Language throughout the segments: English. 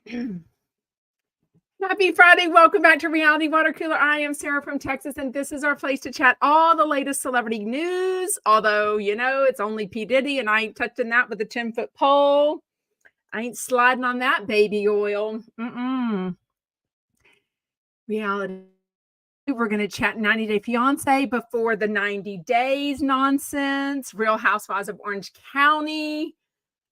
Happy Friday. Welcome back to Reality Water Cooler. I am Sarah from Texas, and this is our place to chat all the latest celebrity news. Although, it's only P. Diddy, and I ain't touching that with a 10-foot pole. I ain't sliding on that baby oil. Reality. We're going to chat 90 Day Fiance before the 90 days nonsense. Real Housewives of Orange County.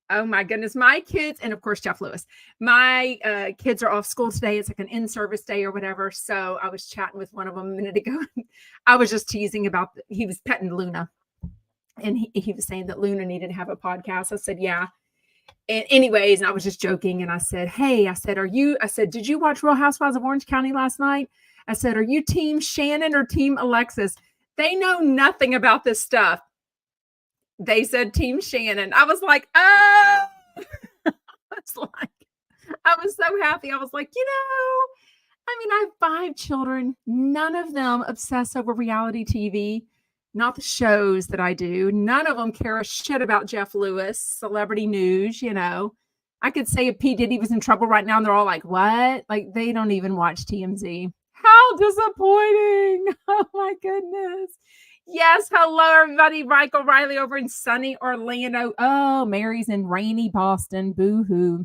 Oh my goodness, my kids, and of course, Jeff Lewis, my kids are off school today. It's like an in-service day or whatever. So I was chatting with one of them a minute ago. I was just teasing about, he was petting Luna. And he was saying that Luna needed to have a podcast. I said, yeah. And anyways, and I was just joking. And I said, hey, I said, did you watch Real Housewives of Orange County last night? I said, are you team Shannon or team Alexis? They know nothing about this stuff. They said team Shannon. I was like, oh, I was so happy. I was like, I have 5 children. None of them obsess over reality TV, not the shows that I do. None of them care a shit about Jeff Lewis, celebrity news. I could say if P. Diddy was in trouble right now and they're all like, what? Like they don't even watch TMZ. How disappointing. Oh my goodness. Yes, hello everybody. Michael Riley over in sunny Orlando. Oh, Mary's in rainy Boston. Boo-hoo.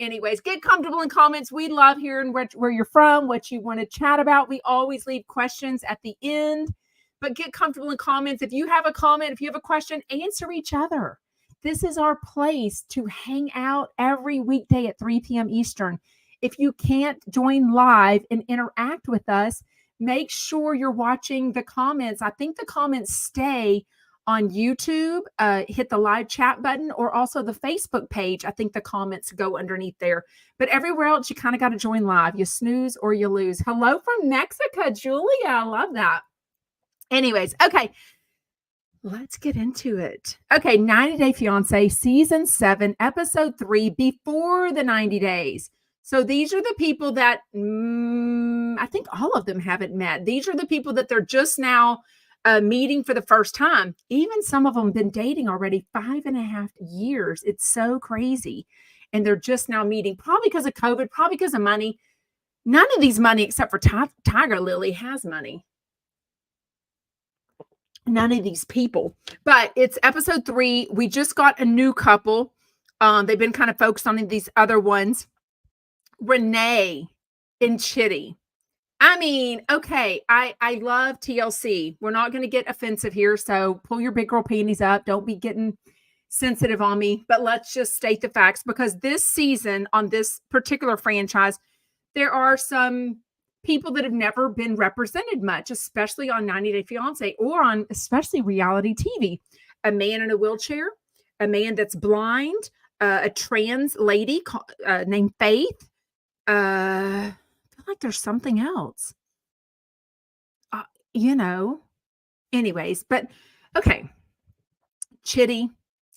Anyways, get comfortable in comments. We love hearing where you're from, what you want to chat about. We always leave questions at the end, but get comfortable in comments. If you have a comment, if you have a question, answer each other. This is our place to hang out every weekday at 3 p.m. Eastern. If you can't join live and interact with us, make sure you're watching the comments. I think the comments stay on YouTube. Hit the live chat button or also the Facebook page. I think the comments go underneath there. But everywhere else, you kind of got to join live. You snooze or you lose. Hello from Mexico, Julia. I love that. Anyways, okay. Let's get into it. Okay, 90 Day Fiance, Season 7, Episode 3, Before the 90 Days. So these are the people that I think all of them haven't met. These are the people that they're just now meeting for the first time. Even some of them been dating already 5.5 years. It's so crazy. And they're just now meeting, probably because of COVID, probably because of money. None of these money, except for Tiger Lily, has money. None of these people. But it's Episode 3. We just got a new couple. They've been kind of focused on these other ones. Renee and Chitty. I mean, okay, I love TLC. We're not going to get offensive here, so pull your big girl panties up. Don't be getting sensitive on me, but let's just state the facts, because this season on this particular franchise, there are some people that have never been represented much, especially on 90 Day Fiance or on especially reality TV. A man in a wheelchair, a man that's blind, a trans lady named Faith. I feel like there's something else, anyways, but okay. Chitty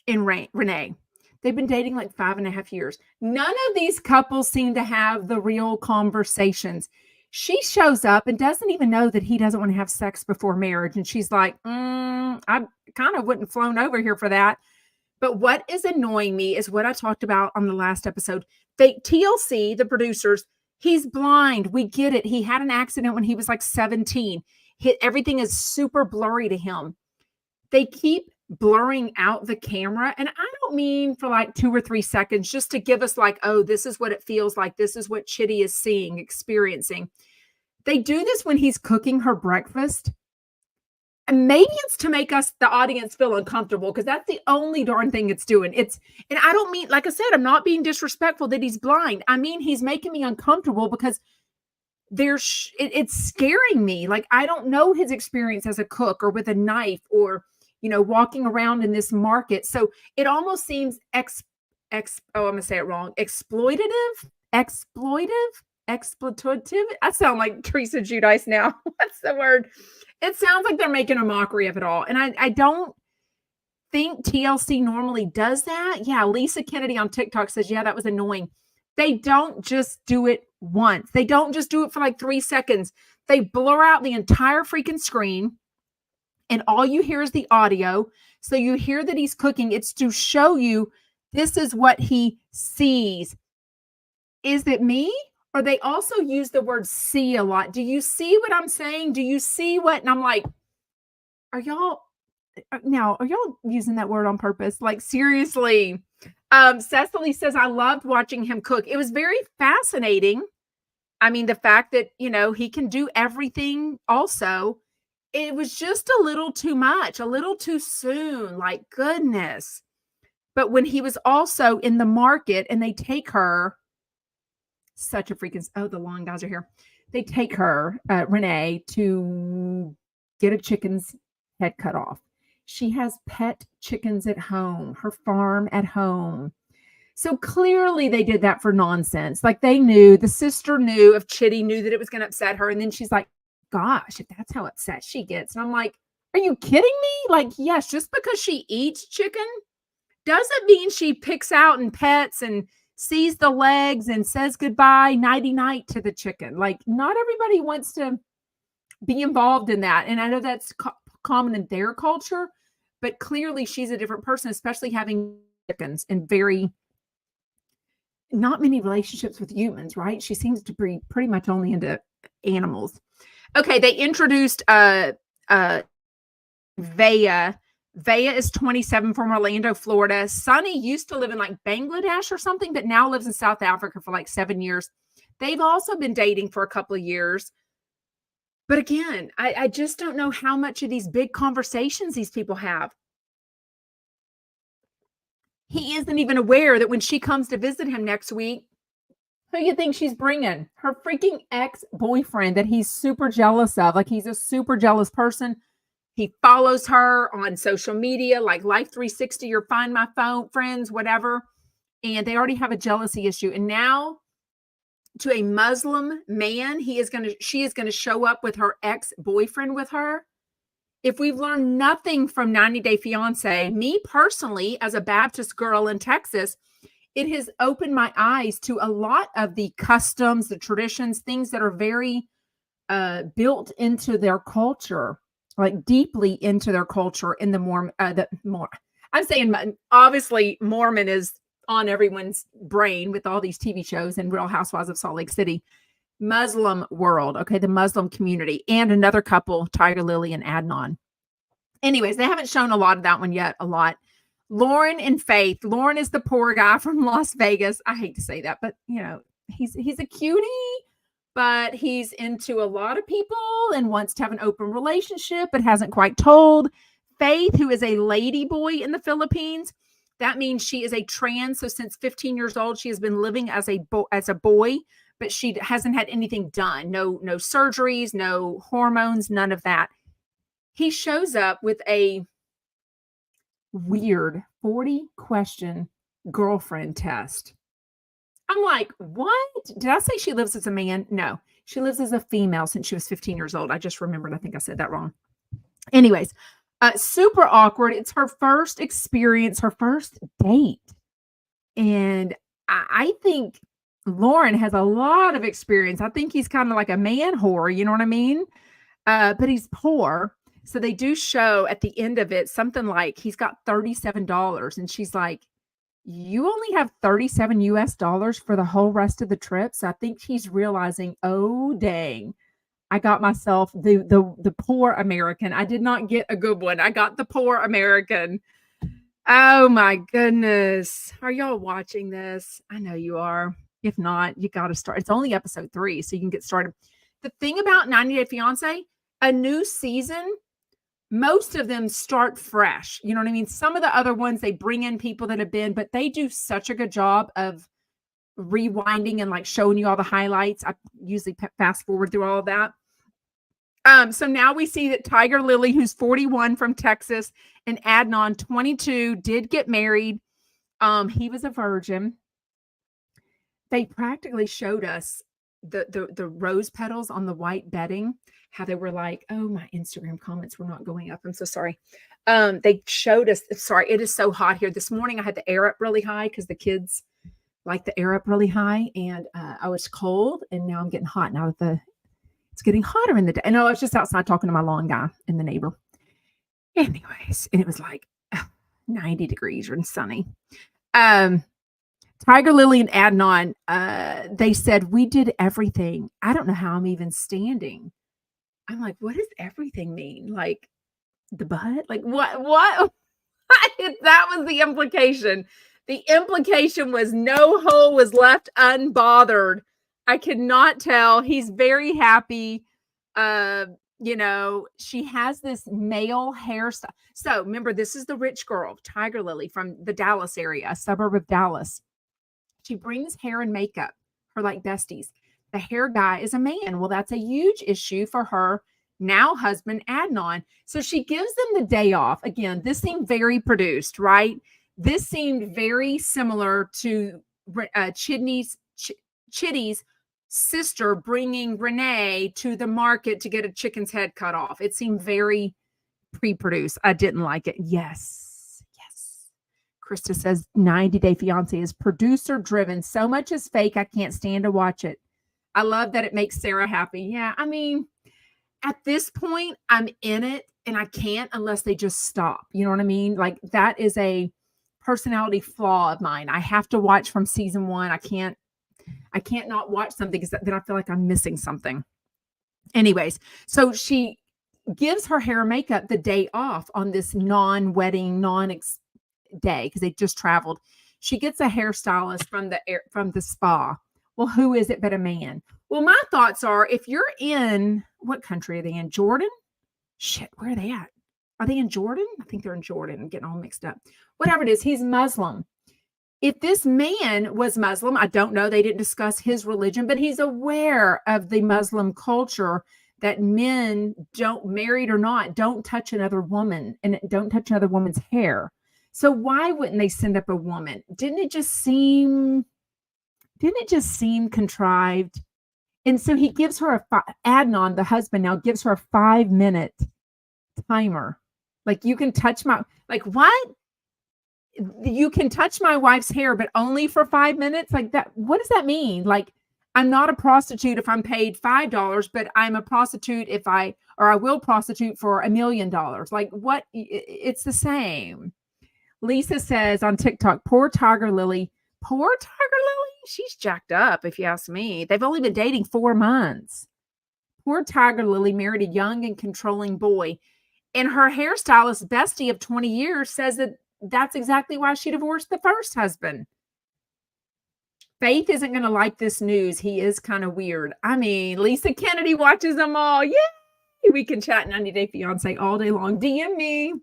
and Renee, they've been dating like 5.5 years. None of these couples seem to have the real conversations. She shows up and doesn't even know that he doesn't want to have sex before marriage. And she's like, I kind of wouldn't flown over here for that. But what is annoying me is what I talked about on the last episode. TLC, the producers, he's blind. We get it. He had an accident when he was like 17. Everything is super blurry to him. They keep blurring out the camera. And I don't mean for like 2 or 3 seconds, just to give us like, oh, this is what it feels like. This is what Chitty is seeing, experiencing. They do this when he's cooking her breakfast. And maybe it's to make us, the audience, feel uncomfortable, because that's the only darn thing it's doing. And I don't mean, like I said, I'm not being disrespectful that he's blind. I mean, he's making me uncomfortable because it's scaring me. Like, I don't know his experience as a cook or with a knife or, walking around in this market. So it almost seems I'm going to say it wrong. Exploitative. I sound like Teresa Giudice now. What's the word? It sounds like they're making a mockery of it all. And I don't think TLC normally does that. Yeah, Lisa Kennedy on TikTok says, yeah, that was annoying. They don't just do it once. They don't just do it for like 3 seconds. They blur out the entire freaking screen, and all you hear is the audio. So you hear that he's cooking. It's to show you this is what he sees. Is it me? Or they also use the word see a lot. Do you see what I'm saying? Do you see what? And I'm like, are y'all now, are y'all using that word on purpose? Like, seriously. Cecily says, I loved watching him cook. It was very fascinating. I mean, the fact that, he can do everything also. It was just a little too much, a little too soon. Like, goodness. But when he was also in the market and they take her, such a freaking, the long guys are here. They take her, Renee, to get a chicken's head cut off. She has pet chickens at home, her farm at home. So clearly they did that for nonsense. Like, they knew, the sister knew of Chitty, knew that it was going to upset her. And then she's like, gosh, if that's how upset she gets. And I'm like, are you kidding me? Like, yes, just because she eats chicken doesn't mean she picks out and pets and sees the legs and says goodbye, nighty night to the chicken. Like, not everybody wants to be involved in that. And I know that's common in their culture, but clearly she's a different person, especially having chickens and not many relationships with humans, right? She seems to be pretty much only into animals. Okay, they introduced Vea. Vea is 27 from Orlando, Florida. Sonny used to live in like Bangladesh or something, but now lives in South Africa for like 7 years. They've also been dating for a couple of years. But again, I just don't know how much of these big conversations these people have. He isn't even aware that when she comes to visit him next week, who do you think she's bringing? Her freaking ex-boyfriend that he's super jealous of. Like, he's a super jealous person. He follows her on social media, like Life 360 or Find My Phone, Friends, whatever. And they already have a jealousy issue. And now, to a Muslim man, she is going to show up with her ex-boyfriend with her. If we've learned nothing from 90 Day Fiance, me personally, as a Baptist girl in Texas, it has opened my eyes to a lot of the customs, the traditions, things that are very built into their culture, like deeply into their culture in the Mormon. I'm saying, obviously, Mormon is on everyone's brain with all these TV shows and Real Housewives of Salt Lake City. Muslim world, okay, the Muslim community, and another couple, Tiger Lily and Adnan. Anyways, they haven't shown a lot of that one yet, a lot. Lauren and Faith. Lauren is the poor guy from Las Vegas. I hate to say that, but he's a cutie, but he's into a lot of people and wants to have an open relationship, but hasn't quite told. Faith, who is a lady boy in the Philippines. That means she is a trans. So since 15 years old, she has been living as a boy, but she hasn't had anything done. No surgeries, no hormones, none of that. He shows up with a weird 40-question girlfriend test. I'm like, what? Did I say she lives as a man? No, she lives as a female since she was 15 years old. I just remembered. I think I said that wrong. Anyways, super awkward. It's her first experience, her first date. And I think Lauren has a lot of experience. I think he's kind of like a man whore. You know what I mean? But he's poor. So they do show at the end of it something like he's got $37. And she's like, you only have $37 US for the whole rest of the trip. So I think he's realizing, oh, dang, I got myself the poor American. I did not get a good one. I got the poor American. Oh, my goodness. Are y'all watching this? I know you are. If not, you got to start. It's only episode 3, so you can get started. The thing about 90 Day Fiance, a new season, most of them start fresh. You know what I mean? Some of the other ones, they bring in people that have been, but they do such a good job of rewinding and like showing you all the highlights. I usually fast forward through all of that. So now we see that Tiger Lily, who's 41 from Texas, and Adnan, 22, did get married. He was a virgin. They practically showed us the rose petals on the white bedding, how they were like, oh, my Instagram comments were not going up. I'm so sorry. They showed us, sorry, it is so hot here. This morning I had the air up really high because the kids like the air up really high, and I was cold, and now I'm getting hot now that it's getting hotter in the day. And I was just outside talking to my lawn guy and the neighbor. Anyways, and it was like 90 degrees and sunny. Tiger Lily and Adnan, they said, "We did everything. I don't know how I'm even standing." I'm like, "What does everything mean? Like, the butt? Like, what?" That was the implication. The implication was no hole was left unbothered. I could not tell. He's very happy. Uh, she has this male hairstyle. So remember, this is the rich girl, Tiger Lily from the Dallas area, a suburb of Dallas. She brings hair and makeup, her like besties. The hair guy is a man. Well, that's a huge issue for her now husband Adnan. So she gives them the day off. Again, this seemed very produced, right? This seemed very similar to Chitty's sister bringing Renee to the market to get a chicken's head cut off. It seemed very pre-produced. I didn't like it. Yes. Krista says 90 Day Fiance is producer driven. So much is fake. I can't stand to watch it. I love that it makes Sarah happy. Yeah, I mean, at this point, I'm in it and I can't unless they just stop. You know what I mean? Like that is a personality flaw of mine. I have to watch from season 1. I can't not watch something because then I feel like I'm missing something. Anyways, so she gives her hair and makeup the day off on this non-wedding, day because they just traveled. She gets a hairstylist from the spa. Well, who is it but a man? Well, my thoughts are if you're in what country are they in? Jordan? Shit, where are they at? Are they in Jordan? I think they're in Jordan. I'm getting all mixed up. Whatever it is, he's Muslim. If this man was Muslim, I don't know. They didn't discuss his religion, but he's aware of the Muslim culture that men don't, married or not, don't touch another woman and don't touch another woman's hair. So why wouldn't they send up a woman? Didn't it just seem contrived? And so he gives her Adnan, the husband now gives her a 5-minute timer. Like you can touch like what? You can touch my wife's hair, but only for 5 minutes? Like that. What does that mean? Like I'm not a prostitute if I'm paid $5, but I'm a prostitute I will prostitute for $1 million. Like what? It's the same. Lisa says on TikTok, poor Tiger Lily. Poor Tiger Lily? She's jacked up, if you ask me. They've only been dating 4 months. Poor Tiger Lily married a young and controlling boy. And her hairstylist bestie of 20 years says that that's exactly why she divorced the first husband. Faith isn't going to like this news. He is kind of weird. I mean, Lisa Kennedy watches them all. Yay! We can chat 90 Day Fiance all day long. DM me.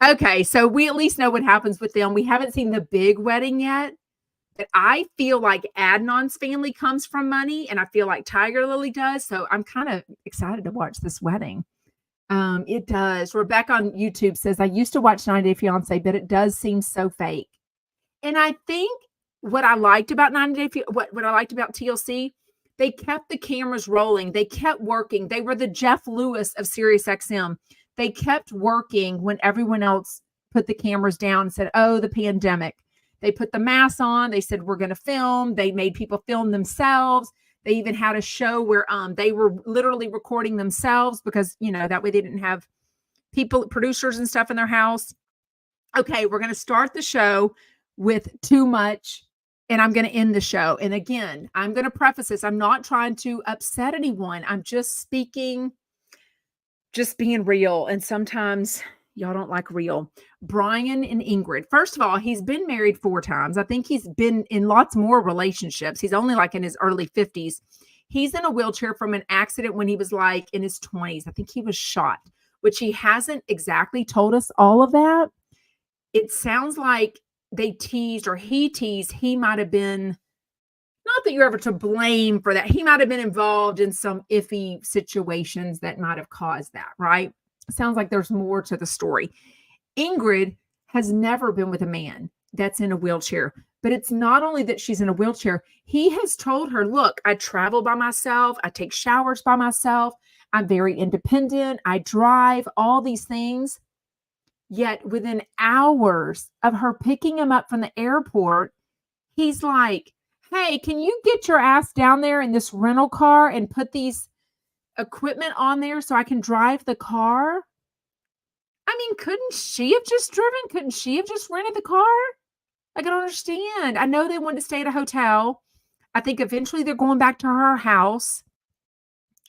Okay, so we at least know what happens with them. We haven't seen the big wedding yet, but I feel like Adnan's family comes from money, and I feel like Tiger Lily does. So I'm kind of excited to watch this wedding. It does. Rebecca on YouTube says, I used to watch 90 Day Fiance, but it does seem so fake. And I think what I liked about 90 Day what I liked about TLC, they kept the cameras rolling. They kept working. They were the Jeff Lewis of SiriusXM. They kept working when everyone else put the cameras down and said, oh, the pandemic. They put the masks on. They said, we're going to film. They made people film themselves. They even had a show where they were literally recording themselves because, that way they didn't have producers and stuff in their house. Okay, we're going to start the show with too much and I'm going to end the show. And again, I'm going to preface this. I'm not trying to upset anyone. I'm just being real. And sometimes y'all don't like real. Brian and Ingrid. First of all, he's been married 4 times. I think he's been in lots more relationships. He's only like in his early 50s. He's in a wheelchair from an accident when he was like in his 20s. I think he was shot, which he hasn't exactly told us all of that. It sounds like they teased or he teased he might have been, not that you're ever to blame for that. He might have been involved in some iffy situations that might have caused that, right? Sounds like there's more to the story. Ingrid has never been with a man that's in a wheelchair, but it's not only that she's in a wheelchair. He has told her, look, I travel by myself. I take showers by myself. I'm very independent. I drive, all these things. Yet within hours of her picking him up from the airport, he's like, hey, can you get your ass down there in this rental car and put these equipment on there so I can drive the car? I mean, couldn't she have just driven? Couldn't she have just rented the car? Like, I don't understand. I know they wanted to stay at a hotel. I think eventually they're going back to her house.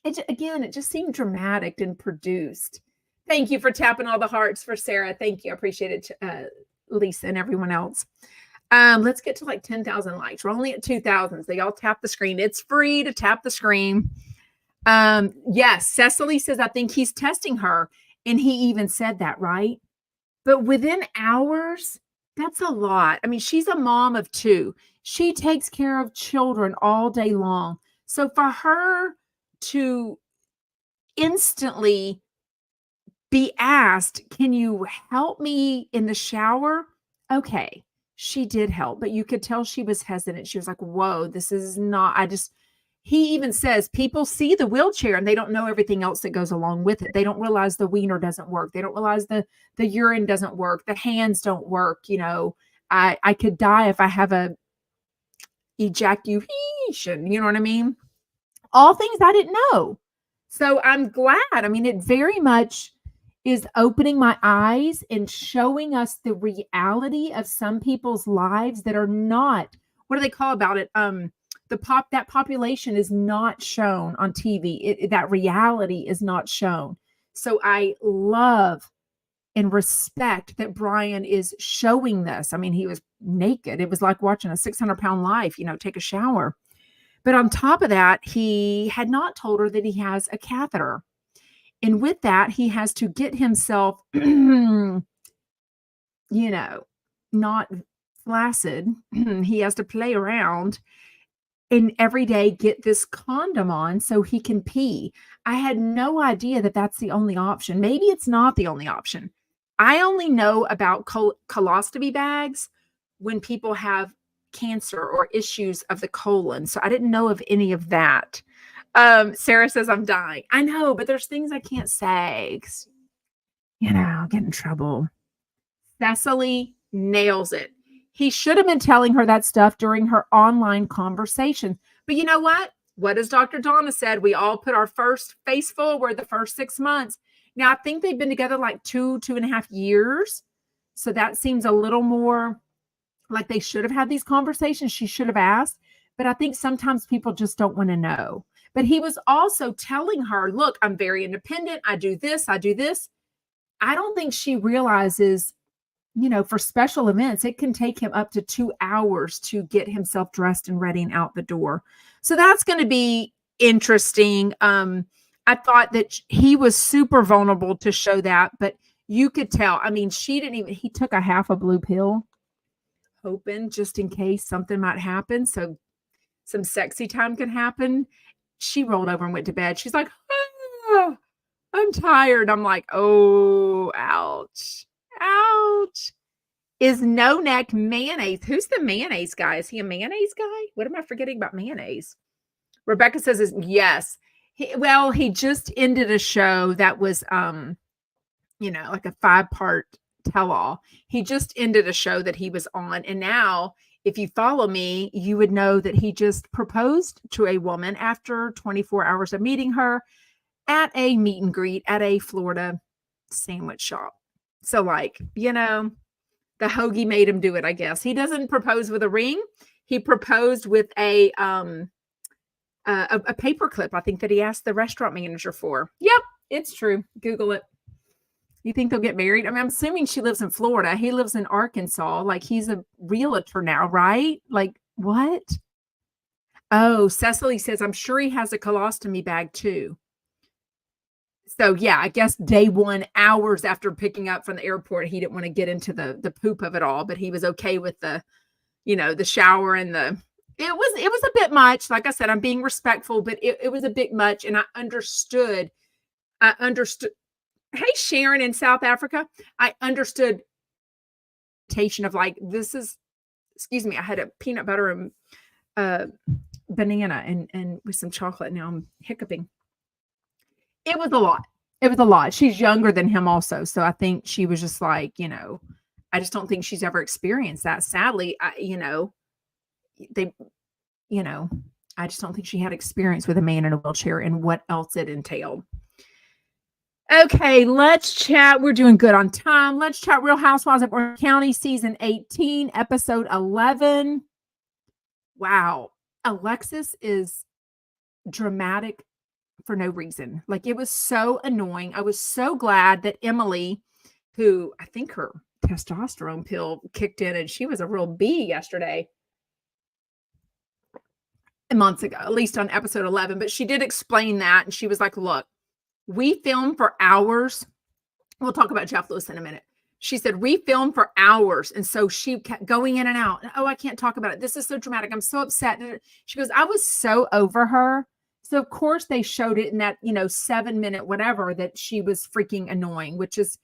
It just seemed dramatic and produced. Thank you for tapping all the hearts for Sarah. Thank you. I appreciate it, Lisa and everyone else. Let's get to like 10,000 likes. We're only at 2,000. So y'all tap the screen. It's free to tap the screen. Yes, Cecily says, I think he's testing her. And he even said that, right? But within hours, that's a lot. I mean, she's a mom of 2. She takes care of children all day long. So for her to instantly be asked, can you help me in the shower? Okay, she did help, but you could tell she was hesitant. She was like, whoa, this is not, he even says people see the wheelchair and they don't know everything else that goes along with it. They don't realize the wiener doesn't work. They don't realize the urine doesn't work. The hands don't work. You know, I could die if I have a ejaculation. You know what I mean? All things I didn't know. So I'm glad. I mean, it very much is opening my eyes and showing us the reality of some people's lives that are not, what do they call about it? That population is not shown on TV. That reality is not shown. So I love and respect that Brian is showing this. I mean, he was naked. It was like watching a 600-pound life, take a shower. But on top of that, he had not told her that he has a catheter. And with that, he has to get himself, not flaccid. He has to play around and every day get this condom on so he can pee. I had no idea that that's the only option. Maybe it's not the only option. I only know about colostomy bags when people have cancer or issues of the colon. So I didn't know of any of that. Sarah says, I'm dying. I know, but there's things I can't say. I'll get in trouble. Cecily nails it. He should have been telling her that stuff during her online conversation. But you know what? What has Dr. Donna said? We all put our first face forward the first 6 months. Now, I think they've been together like 2.5 years. So that seems a little more like they should have had these conversations. She should have asked. But I think sometimes people just don't want to know. But he was also telling her, look, I'm very independent. I do this. I do this. I don't think she realizes, for special events, it can take him up to 2 hours to get himself dressed and ready and out the door. So that's going to be interesting. I thought that he was super vulnerable to show that, but you could tell. I mean, he took a half a blue pill, hoping just in case something might happen. So some sexy time could happen. She rolled over and went to bed. She's like, I'm tired. I'm like, oh, ouch. Ouch. Is no neck mayonnaise? Who's the mayonnaise guy? Is he a mayonnaise guy? What am I forgetting about mayonnaise? Rebecca says, yes. He just ended a show that was, like a 5-part tell-all. He just ended a show that he was on. And now, if you follow me, you would know that he just proposed to a woman after 24 hours of meeting her at a meet and greet at a Florida sandwich shop. So the hoagie made him do it, I guess. He doesn't propose with a ring. He proposed with a paper clip, I think, that he asked the restaurant manager for. Yep, it's true. Google it. You think they'll get married? I mean, I'm assuming she lives in Florida. He lives in Arkansas. Like, he's a realtor now, right? Like, what? Oh, Cecily says, I'm sure he has a colostomy bag too. So yeah, I guess day 1, hours after picking up from the airport, he didn't want to get into the poop of it all, but he was okay with the shower and it was a bit much. Like I said, I'm being respectful, but it was a bit much. And I understood. Hey, Sharon in South Africa, I understood of like, excuse me, I had a peanut butter and banana and with some chocolate. Now I'm hiccuping. It was a lot. It was a lot. She's younger than him also. So I think she was just like, I just don't think she's ever experienced that. Sadly, I just don't think she had experience with a man in a wheelchair and what else it entailed. Okay, let's chat. We're doing good on time. Let's chat Real Housewives of Orange County, season 18, episode 11. Wow. Alexis is dramatic for no reason. Like, it was so annoying. I was so glad that Emily, who I think her testosterone pill kicked in and she was a real bee yesterday, months ago, at least on episode 11. But she did explain that. And she was like, look, we filmed for hours. We'll talk about Jeff Lewis in a minute. She said, we filmed for hours. And so she kept going in and out. Oh, I can't talk about it. This is so dramatic. I'm so upset. She goes, I was so over her. So of course they showed it in that, 7-minute whatever that she was freaking annoying, which is,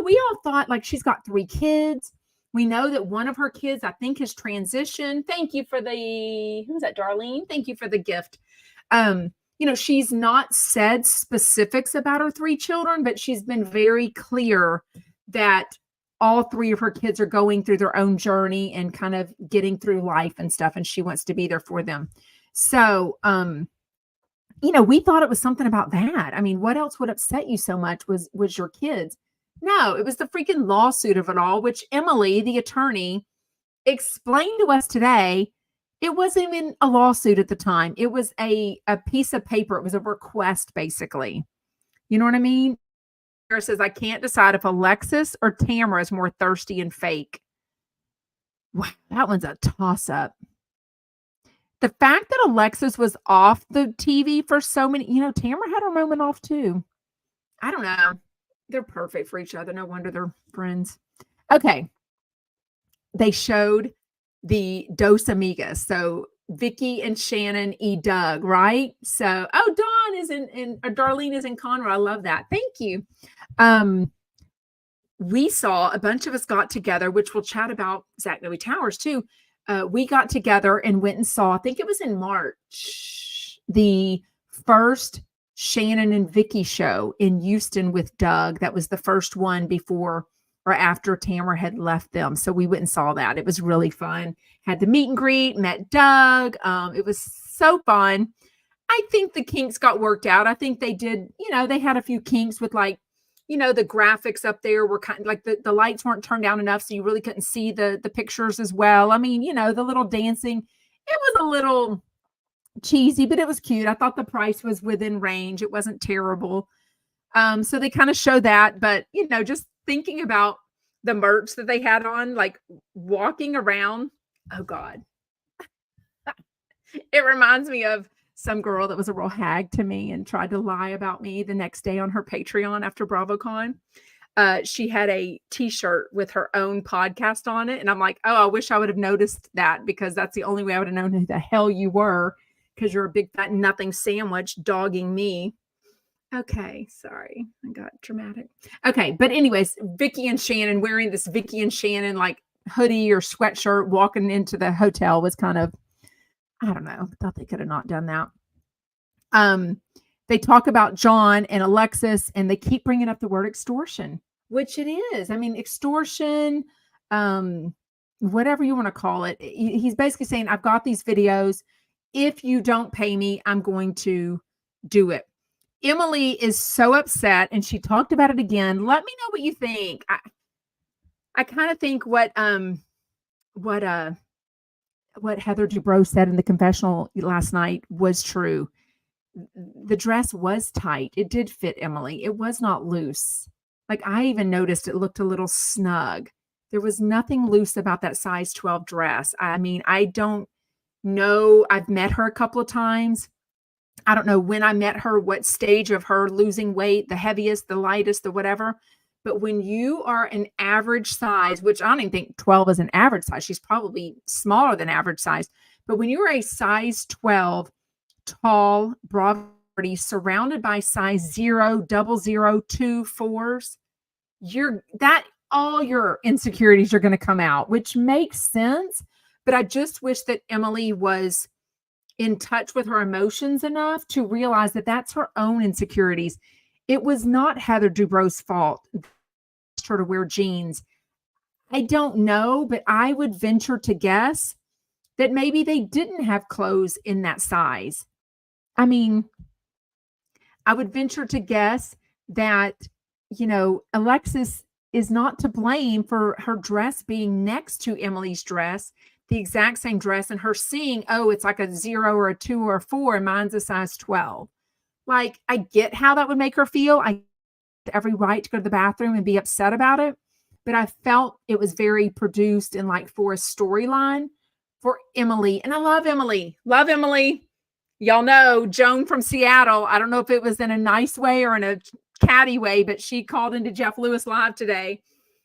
we all thought like she's got 3 kids. We know that one of her kids, I think, has transitioned. Thank you for who's that, Darlene? Thank you for the gift. She's not said specifics about her 3 children, but she's been very clear that all 3 of her kids are going through their own journey and kind of getting through life and stuff. And she wants to be there for them. So, we thought it was something about that. I mean, what else would upset you so much was your kids? No, it was the freaking lawsuit of it all, which Emily, the attorney, explained to us today. It wasn't even a lawsuit at the time. It was a piece of paper. It was a request, basically. You know what I mean? Sarah says, I can't decide if Alexis or Tamara is more thirsty and fake. Wow, that one's a toss-up. The fact that Alexis was off the TV for so many, Tamara had her moment off too. I don't know. They're perfect for each other. No wonder they're friends. Okay. They showed the Dos Amigas. So Vicky and Shannon Doug, right? So, Dawn is Darlene is in Conroe. I love that. Thank you. We saw a bunch of us got together, which we'll chat about Zach Noe Towers too. We got together and went and saw, I think it was in March, the first Shannon and Vicky show in Houston with Doug. That was the first one before or after Tamara had left them. So we went and saw that. It was really fun. Had the meet and greet, met Doug. It was so fun. I think the kinks got worked out. I think they did, they had a few kinks with like, the graphics up there were kind of like the lights weren't turned down enough. So you really couldn't see the pictures as well. I mean, the little dancing, it was a little cheesy, but it was cute. I thought the price was within range. It wasn't terrible. So they kind of show that, but just thinking about the merch that they had on, like walking around. Oh God. It reminds me of some girl that was a real hag to me and tried to lie about me the next day on her Patreon after BravoCon. She had a t-shirt with her own podcast on it. And I'm like, oh, I wish I would have noticed that because that's the only way I would have known who the hell you were because you're a big fat nothing sandwich dogging me. Okay, sorry. I got dramatic. Okay, but anyways, Vicky and Shannon wearing this Vicky and Shannon like hoodie or sweatshirt walking into the hotel was kind of, I don't know. Thought they could have not done that. They talk about John and Alexis, and they keep bringing up the word extortion, which it is. I mean, extortion, whatever you want to call it. He's basically saying, I've got these videos. If you don't pay me, I'm going to do it. Emily is so upset, and she talked about it again. Let me know what you think. I kind of think what Heather Dubrow said in the confessional last night was true. The dress was tight. It did fit Emily. It was not loose. Like I even noticed it looked a little snug. There was nothing loose about that size 12 dress. I mean, I don't know. I've met her a couple of times. I don't know when I met her, what stage of her losing weight, the heaviest, the lightest, the whatever. But when you are an average size, which I don't even think 12 is an average size, she's probably smaller than average size. But when you're a size 12, tall, broad, surrounded by size 0, 00, 2, 4s, all your insecurities are going to come out, which makes sense. But I just wish that Emily was in touch with her emotions enough to realize that that's her own insecurities. It was not Heather Dubrow's fault her to wear jeans. I don't know, but I would venture to guess that maybe they didn't have clothes in that size. I mean, I would venture to guess that, Alexis is not to blame for her dress being next to Emily's dress, the exact same dress, and her seeing, oh, it's like a 0 or a 2 or a 4, and mine's a size 12. Like, I get how that would make her feel. I get every right to go to the bathroom and be upset about it. But I felt it was very produced and like for a storyline for Emily. And I love Emily. Love Emily. Y'all know Joan from Seattle. I don't know if it was in a nice way or in a catty way, but she called into Jeff Lewis Live today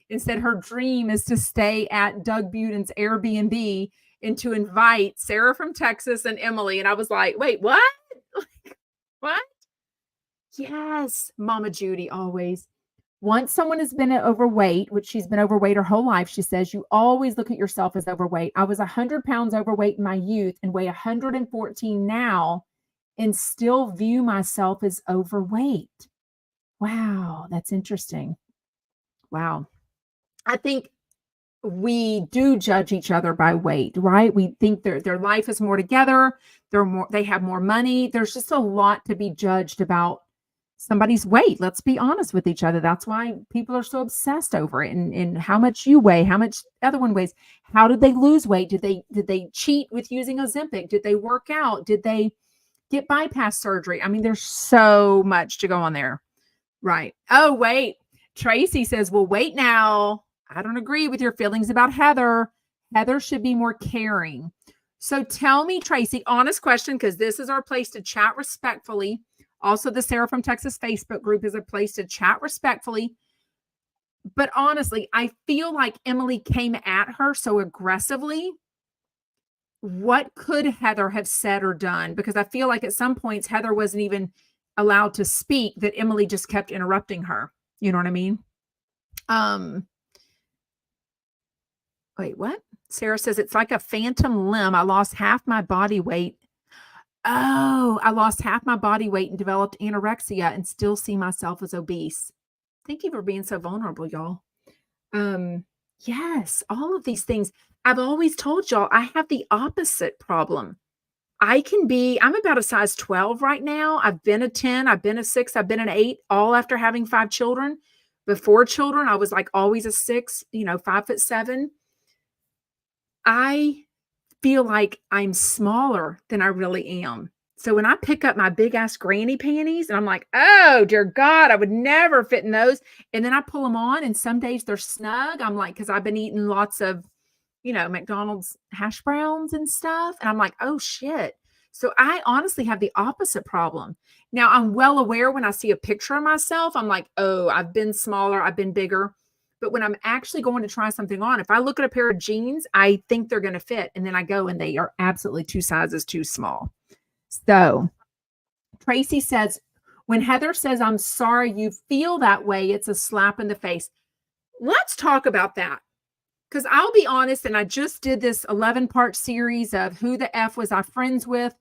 and said her dream is to stay at Doug Buden's Airbnb and to invite Sarah from Texas and Emily. And I was like, wait, what? What? Yes, Mama Judy, always. Once someone has been overweight, which she's been overweight her whole life, she says, you always look at yourself as overweight. I was 100 pounds overweight in my youth and weigh 114 now and still view myself as overweight. Wow, that's interesting. Wow. I think we do judge each other by weight, right? We think their life is more together. They have more money. There's just a lot to be judged about somebody's weight. Let's be honest with each other. That's why people are so obsessed over it, and how much you weigh, how much the other one weighs. How did they lose weight? Did they cheat with using Ozempic? Did they work out? Did they get bypass surgery? I mean, there's so much to go on there. Right. Oh, wait. Tracy says, well, wait now. I don't agree with your feelings about Heather. Heather should be more caring. So tell me, Tracy, honest question, because this is our place to chat respectfully. Also, the Sarah from Texas Facebook group is a place to chat respectfully. But honestly, I feel like Emily came at her so aggressively. What could Heather have said or done? Because I feel like at some points, Heather wasn't even allowed to speak, that Emily just kept interrupting her. You know what I mean? Wait, what? Sarah says, it's like a phantom limb. I lost half my body weight. Oh, I lost half my body weight and developed anorexia and still see myself as obese. Thank you for being so vulnerable, y'all. Yes, all of these things. I've always told y'all I have the opposite problem. I'm about a size 12 right now. I've been a 10, I've been a 6, I've been an 8, all after having 5 children. Before children, I was like always a 6, 5'7". I feel like I'm smaller than I really am. So when I pick up my big ass granny panties and I'm like, oh dear God, I would never fit in those. And then I pull them on and some days they're snug. I'm like, cause I've been eating lots of, McDonald's hash browns and stuff. And I'm like, oh shit. So I honestly have the opposite problem. Now I'm well aware when I see a picture of myself, I'm like, oh, I've been smaller. I've been bigger. But when I'm actually going to try something on, if I look at a pair of jeans, I think they're going to fit. And then I go and they are absolutely 2 sizes too small. So Tracy says, when Heather says, I'm sorry you feel that way, it's a slap in the face. Let's talk about that. Because I'll be honest, and I just did this 11-part series of who the F was I friends with.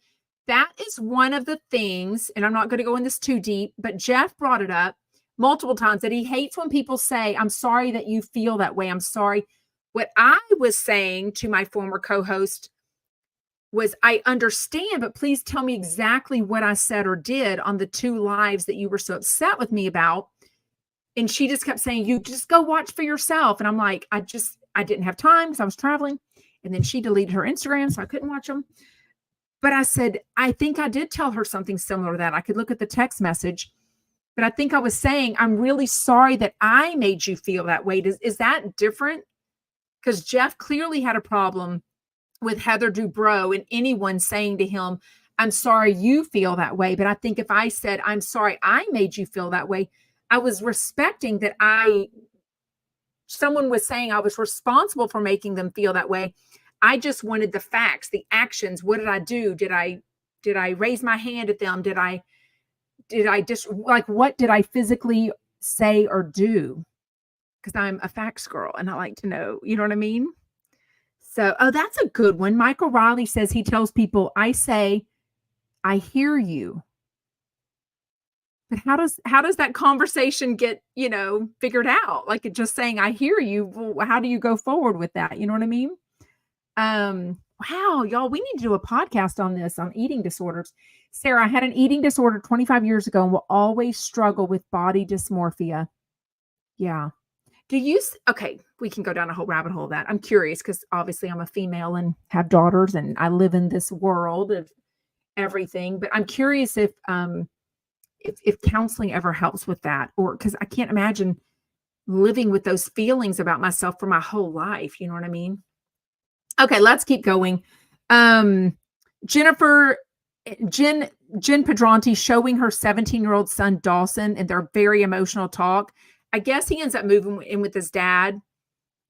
That is one of the things, and I'm not going to go in this too deep, but Jeff brought it up multiple times that he hates when people say, I'm sorry that you feel that way. I'm sorry. What I was saying to my former co-host was, I understand, but please tell me exactly what I said or did on the 2 lives that you were so upset with me about. And she just kept saying, you just go watch for yourself. And I'm like, I didn't have time because I was traveling. And then she deleted her Instagram, so I couldn't watch them. But I said, I think I did tell her something similar to that. I could look at the text message. But I think I was saying, I'm really sorry that I made you feel that way. Is that different? Because Jeff clearly had a problem with Heather Dubrow and anyone saying to him, I'm sorry you feel that way. But I think if I said, I'm sorry I made you feel that way, I was respecting that someone was saying I was responsible for making them feel that way. I just wanted the facts, the actions. What did I do? Did I raise my hand at them? Did I just what did I physically say or do? Because I'm a facts girl and I like to know, you know what I mean? So, that's a good one. Michael Riley says he tells people, I say, I hear you. But how does that conversation get, figured out? Like just saying, I hear you. Well, how do you go forward with that? You know what I mean? Wow, y'all, we need to do a podcast on this, on eating disorders. Sarah, I had an eating disorder 25 years ago and will always struggle with body dysmorphia. Yeah. Okay, we can go down a whole rabbit hole of that. I'm curious because obviously I'm a female and have daughters and I live in this world of everything, but I'm curious if counseling ever helps with that, or because I can't imagine living with those feelings about myself for my whole life. You know what I mean? Okay, let's keep going. Um, Jennifer, Jen Pedranti showing her 17-year-old son Dawson and their very emotional talk. I guess he ends up moving in with his dad,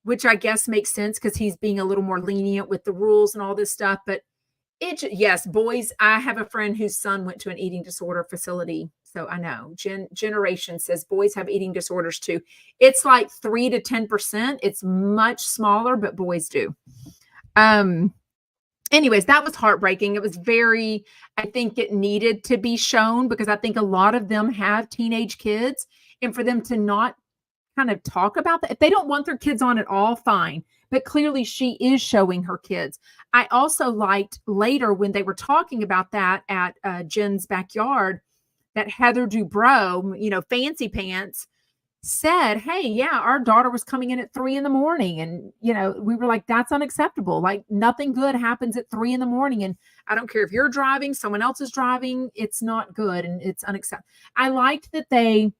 which I guess makes sense because he's being a little more lenient with the rules and all this stuff. But yes, boys, I have a friend whose son went to an eating disorder facility. So I know Generation says boys have eating disorders too. It's like 3 to 10%. It's much smaller, but boys do. Anyways, that was heartbreaking. It was I think it needed to be shown because I think a lot of them have teenage kids, and for them to not kind of talk about that, if they don't want their kids on at all, fine. But clearly she is showing her kids. I also liked later when they were talking about that at Jen's backyard, that Heather Dubrow, Fancy Pants, said, hey, yeah, our daughter was coming in at 3 a.m. And, we were like, that's unacceptable. Like nothing good happens at 3 a.m. And I don't care if you're driving, someone else is driving. It's not good. And it's unacceptable. I liked that they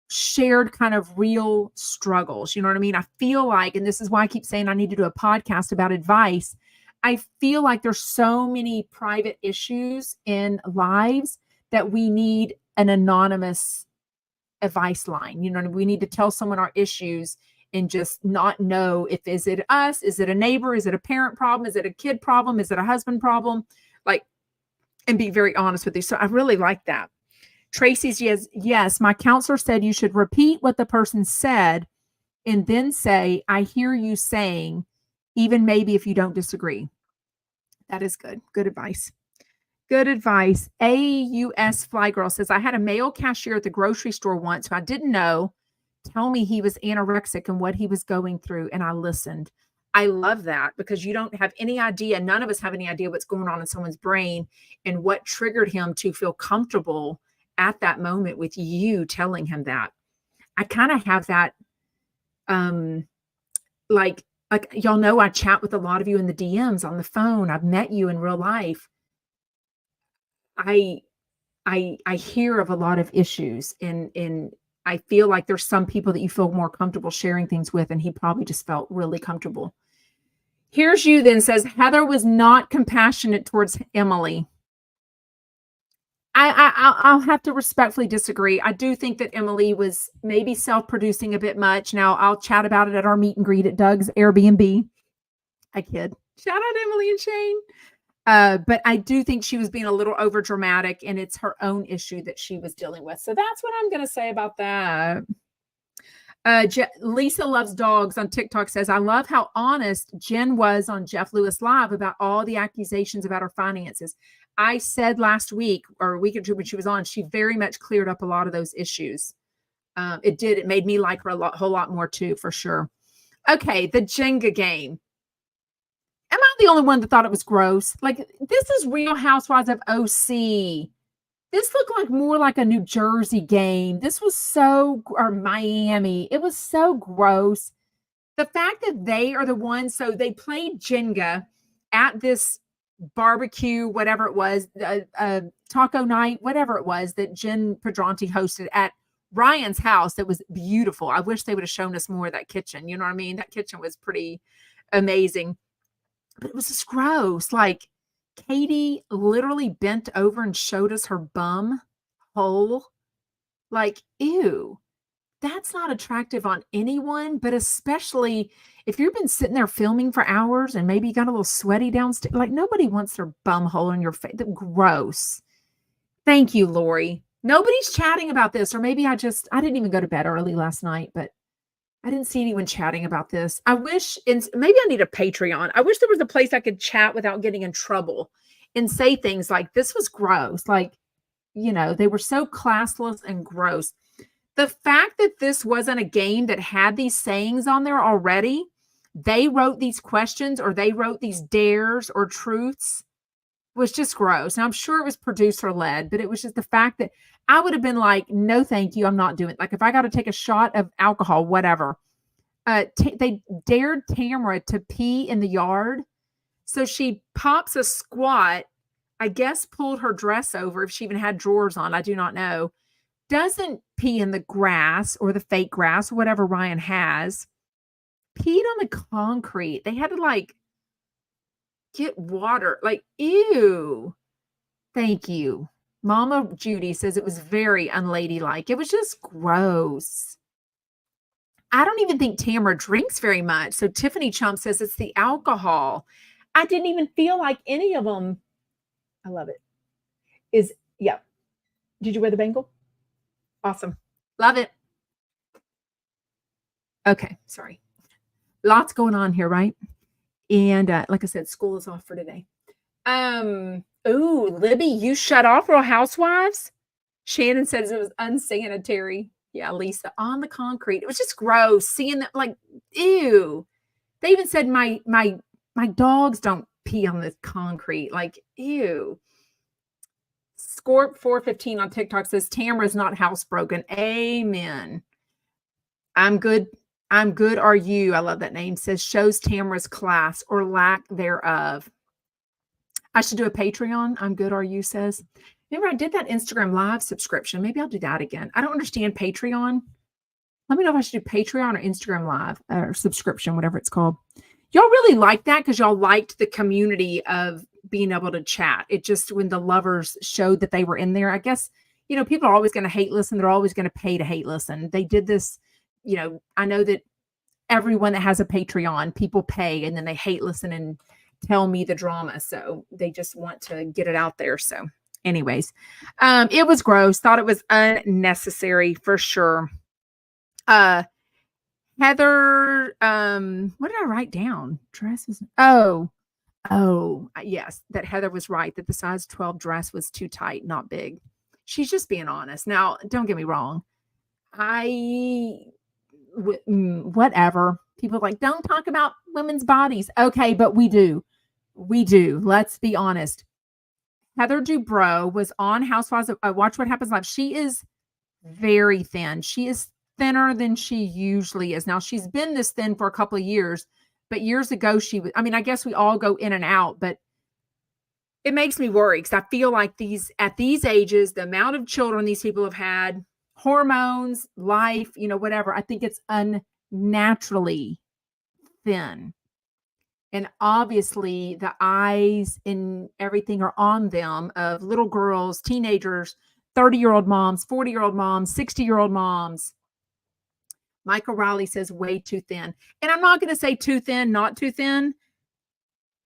shared kind of real struggles. You know what I mean? I feel like, and this is why I keep saying I need to do a podcast about advice. I feel like there's so many private issues in lives that we need an anonymous advice line. We need to tell someone our issues and just not know is it us? Is it a neighbor? Is it a parent problem? Is it a kid problem? Is it a husband problem? And be very honest with you. So I really like that. Tracy's, yes, my counselor said you should repeat what the person said and then say, I hear you saying, even maybe if you don't disagree. That is good. Good advice. Good advice. AUS Fly Girl says, I had a male cashier at the grocery store once who I didn't know tell me he was anorexic and what he was going through, and I listened. I love that because you don't have any idea. None of us have any idea what's going on in someone's brain and what triggered him to feel comfortable at that moment with you telling him that. I kind of have that, like y'all know, I chat with a lot of you in the DMs on the phone. I've met you in real life. I hear of a lot of issues and I feel like there's some people that you feel more comfortable sharing things with, and he probably just felt really comfortable. Here's you then says, Heather was not compassionate towards Emily. I'll have to respectfully disagree. I do think that Emily was maybe self-producing a bit much. Now I'll chat about it at our meet and greet at Doug's Airbnb. I kid. Shout out Emily and Shane. But I do think she was being a little over dramatic, and it's her own issue that she was dealing with. So that's what I'm going to say about that. Lisa Loves Dogs on TikTok says, I love how honest Jen was on Jeff Lewis Live about all the accusations about her finances. I said last week or a week or two when she was on, she very much cleared up a lot of those issues. It made me like her whole lot more too, for sure. Okay, the Jenga game. Am I the only one that thought it was gross? Like, this is Real Housewives of OC. This looked like more like a New Jersey game. This was or Miami. It was so gross. The fact that they are the ones, so they played Jenga at this barbecue, whatever it was, taco night, whatever it was that Jen Pedranti hosted at Ryan's house. That was beautiful. I wish they would have shown us more of that kitchen. You know what I mean? That kitchen was pretty amazing. But it was just gross. Like, Katie literally bent over and showed us her bum hole. Like, ew. That's not attractive on anyone, but especially if you've been sitting there filming for hours and maybe you got a little sweaty downstairs. Like, nobody wants their bum hole in your face. Gross. Thank you, Lori. Nobody's chatting about this, or maybe I didn't even go to bed early last night, but I didn't see anyone chatting about this. I wish, maybe I need a Patreon. I wish there was a place I could chat without getting in trouble and say things like, this was gross. Like, they were so classless and gross. The fact that this wasn't a game that had these sayings on there already they wrote these questions or they wrote these dares or truths was just gross. And I'm sure it was producer led, but it was just the fact that I would have been like, no, thank you. I'm not doing it. Like if I got to take a shot of alcohol, whatever. They dared Tamara to pee in the yard. So she pops a squat, I guess pulled her dress over if she even had drawers on. I do not know. Doesn't pee in the grass or the fake grass, whatever Ryan has. Peed on the concrete. They had to like get water. Like, ew. Thank you. Mama Judy says it was very unladylike. It was just gross. I don't even think Tamara drinks very much. So Tiffany Chump says it's the alcohol. I didn't even feel like any of them. I love it. Yeah. Did you wear the bangle? Awesome. Love it. Okay. Sorry. Lots going on here, right? And like I said, school is off for today. Ooh, Libby, you shut off Real Housewives? Shannon says it was unsanitary. Yeah, Lisa, on the concrete. It was just gross seeing that, like, ew. They even said my dogs don't pee on the concrete. Like, ew. Scorp 415 on TikTok says Tamara's not housebroken. Amen. I'm good. Are you? I love that name. Says shows Tamara's class or lack thereof. I should do a Patreon. I'm good. Are you? Says. Remember, I did that Instagram live subscription. Maybe I'll do that again. I don't understand Patreon. Let me know if I should do Patreon or Instagram live or subscription, whatever it's called. Y'all really like that because y'all liked the community of being able to chat. It just, when the lovers showed that they were in there, I guess, people are always going to hate listen. They're always going to pay to hate listen. They did this, I know that everyone that has a Patreon, people pay and then they hate listen and tell me the drama. So they just want to get it out there. So anyways, it was gross. Thought it was unnecessary for sure. Heather, what did I write down? Dresses. Oh, yes, that Heather was right that the size 12 dress was too tight, not big. She's just being honest. Now, don't get me wrong. Whatever. People are like, don't talk about women's bodies. Okay, but we do. Let's be honest. Heather Dubrow was on Housewives. Watch What Happens Live. She is very thin. She is thinner than she usually is. Now, she's been this thin for a couple of years, but years ago she was, I guess we all go in and out, but it makes me worry because I feel like at these ages, the amount of children these people have had, hormones, life, whatever, I think it's unnaturally thin. And obviously the eyes and everything are on them of little girls, teenagers, 30-year-old moms, 40-year-old moms, 60-year-old moms. Michael Riley says way too thin. And I'm not going to say too thin, not too thin.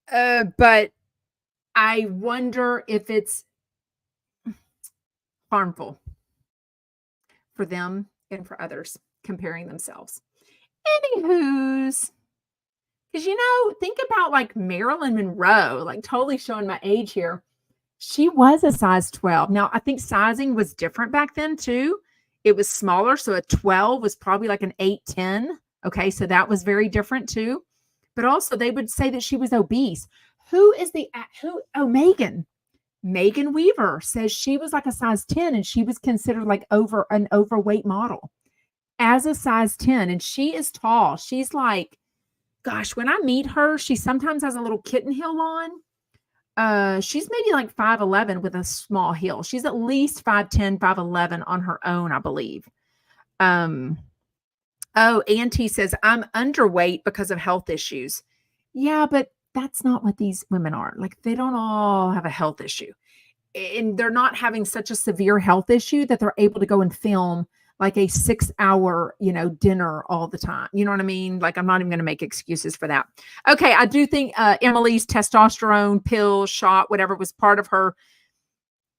But I wonder if it's harmful for them and for others comparing themselves. Anywho's. Because, think about like Marilyn Monroe, like totally showing my age here. She was a size 12. Now, I think sizing was different back then too. It was smaller. So a 12 was probably like an 8-10. Okay. So that was very different too. But also they would say that she was obese. Megan Weaver says she was like a size 10 and she was considered like an overweight model as a size 10. And she is tall. She's like, gosh, when I meet her, she sometimes has a little kitten heel on. She's maybe like 5'11" with a small heel. She's at least 5'10", 5'11" on her own, I believe. Auntie says, I'm underweight because of health issues. Yeah, but that's not what these women are. Like, they don't all have a health issue. And they're not having such a severe health issue that they're able to go and film like a 6-hour, dinner all the time. You know what I mean? Like, I'm not even going to make excuses for that. Okay. I do think Emily's testosterone pill shot, whatever, was part of her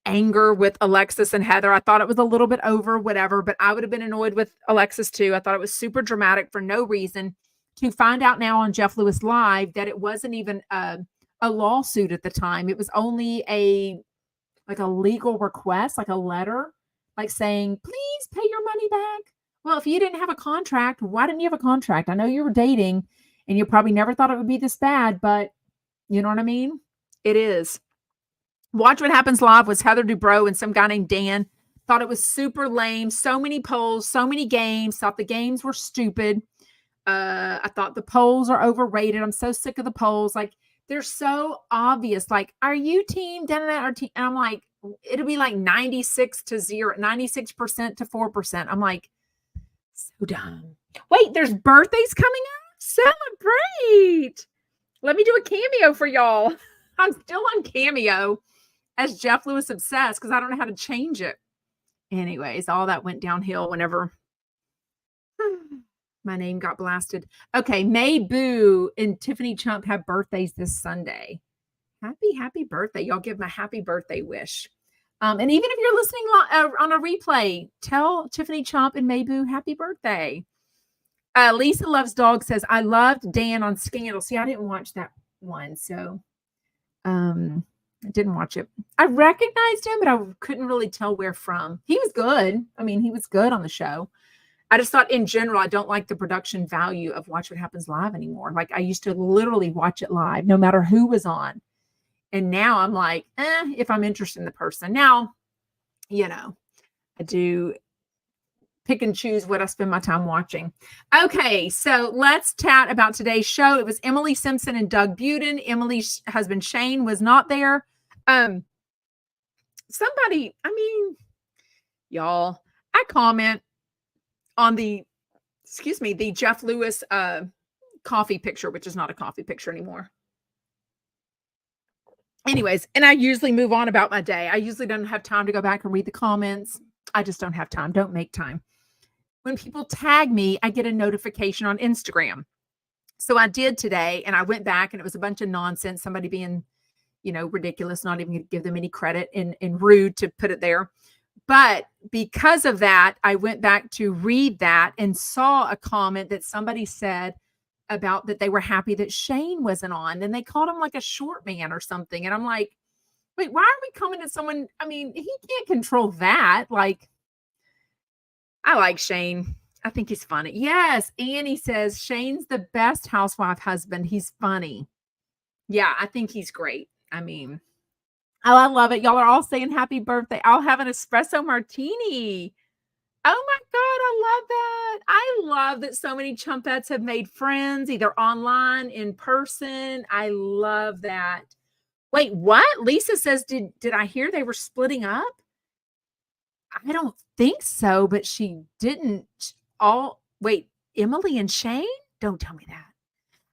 anger with Alexis and Heather. I thought it was a little bit over, whatever, but I would have been annoyed with Alexis too. I thought it was super dramatic for no reason. To find out now on Jeff Lewis Live that it wasn't even a lawsuit at the time. It was only a legal request, like a letter, like saying, please pay your money back. Well, if you didn't have a contract, why didn't you have a contract? I know you were dating And you probably never thought it would be this bad, but you know what I mean? It is. Watch What Happens Live was Heather Dubrow and some guy named Dan. Thought it was super lame. So many polls, so many games. Thought the games were stupid. I thought the polls are overrated. I'm so sick of the polls. Like, they're so obvious. Like, are you team? Or team? And I'm like, it'll be like 96% to 4%. I'm like, so dumb. Wait, there's birthdays coming up? Celebrate. Let me do a cameo for y'all. I'm still on Cameo as Jeff Lewis Obsessed because I don't know how to change it. Anyways, all that went downhill whenever my name got blasted. Okay, May Boo and Tiffany Chump have birthdays this Sunday. Happy birthday. Y'all give them a happy birthday wish. And even if you're listening on a replay, tell Tiffany Chump and May Boo happy birthday. Lisa Loves Dog says, I loved Dan on Scandal. See, I didn't watch that one, so I didn't watch it. I recognized him, but I couldn't really tell where from. He was good. I mean, he was good on the show. I just thought in general, I don't like the production value of Watch What Happens Live anymore. Like, I used to literally watch it live, no matter who was on. And now I'm like, if I'm interested in the person. Now, I do pick and choose what I spend my time watching. Okay, so let's chat about today's show. It was Emily Simpson and Doug Buden. Emily's husband, Shane, was not there. Y'all, I comment on the Jeff Lewis coffee picture, which is not a coffee picture anymore. Anyways, and I usually move on about my day. I usually don't have time to go back and read the comments. I just don't have time. Don't make time. When people tag me, I get a notification on Instagram. So I did today, and I went back, and it was a bunch of nonsense. Somebody being, ridiculous, not even going to give them any credit, and rude to put it there. But because of that, I went back to read that and saw a comment that somebody said about that they were happy that Shane wasn't on, and they called him like a short man or something. And I'm like, wait, why are we coming at someone? I mean, he can't control that. Like, I like Shane. I think he's funny. Yes. Annie says Shane's the best housewife husband. He's funny. Yeah, I think he's great. I mean, I love it. Y'all are all saying happy birthday. I'll have an espresso martini. Oh my God, I love that. I love that so many chumpettes have made friends, either online, in person. I love that. Wait, what? Lisa says, did I hear they were splitting up? I don't think so, but she didn't. Wait, Emily and Shane? Don't tell me that.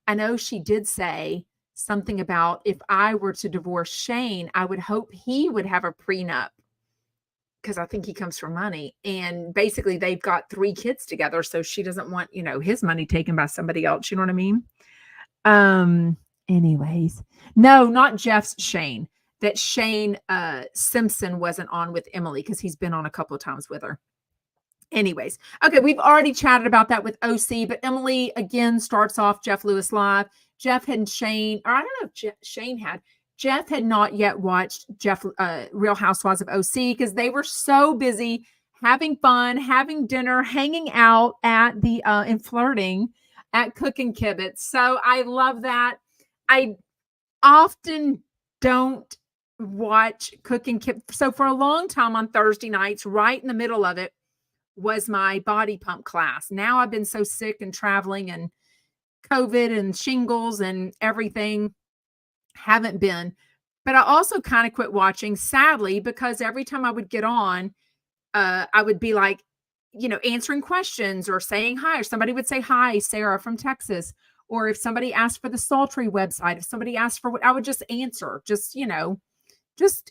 I know she did say something about if I were to divorce Shane, I would hope he would have a prenup because I think he comes from money. And basically they've got 3 kids together. So she doesn't want, his money taken by somebody else. You know what I mean? Anyways, no, not Jeff's Shane. That Shane Simpson wasn't on with Emily because he's been on a couple of times with her. Anyways, okay, we've already chatted about that with OC, but Emily again starts off Jeff Lewis Live. Jeff and Shane, or I don't know if Shane had. Jeff had not yet watched Real Housewives of OC because they were so busy having fun, having dinner, hanging out at the and flirting at Cook and Kibitz. So I love that. I often don't watch Cook and Kibitz. So for a long time on Thursday nights, right in the middle of it, was my body pump class. Now I've been so sick and traveling and COVID and shingles and everything, haven't been. But I also kind of quit watching, sadly, because every time I would get on, I would be like, answering questions or saying hi, or somebody would say, hi, Sarah from Texas. Or if somebody asked for the Sultry website, if somebody asked for what, I would just answer, just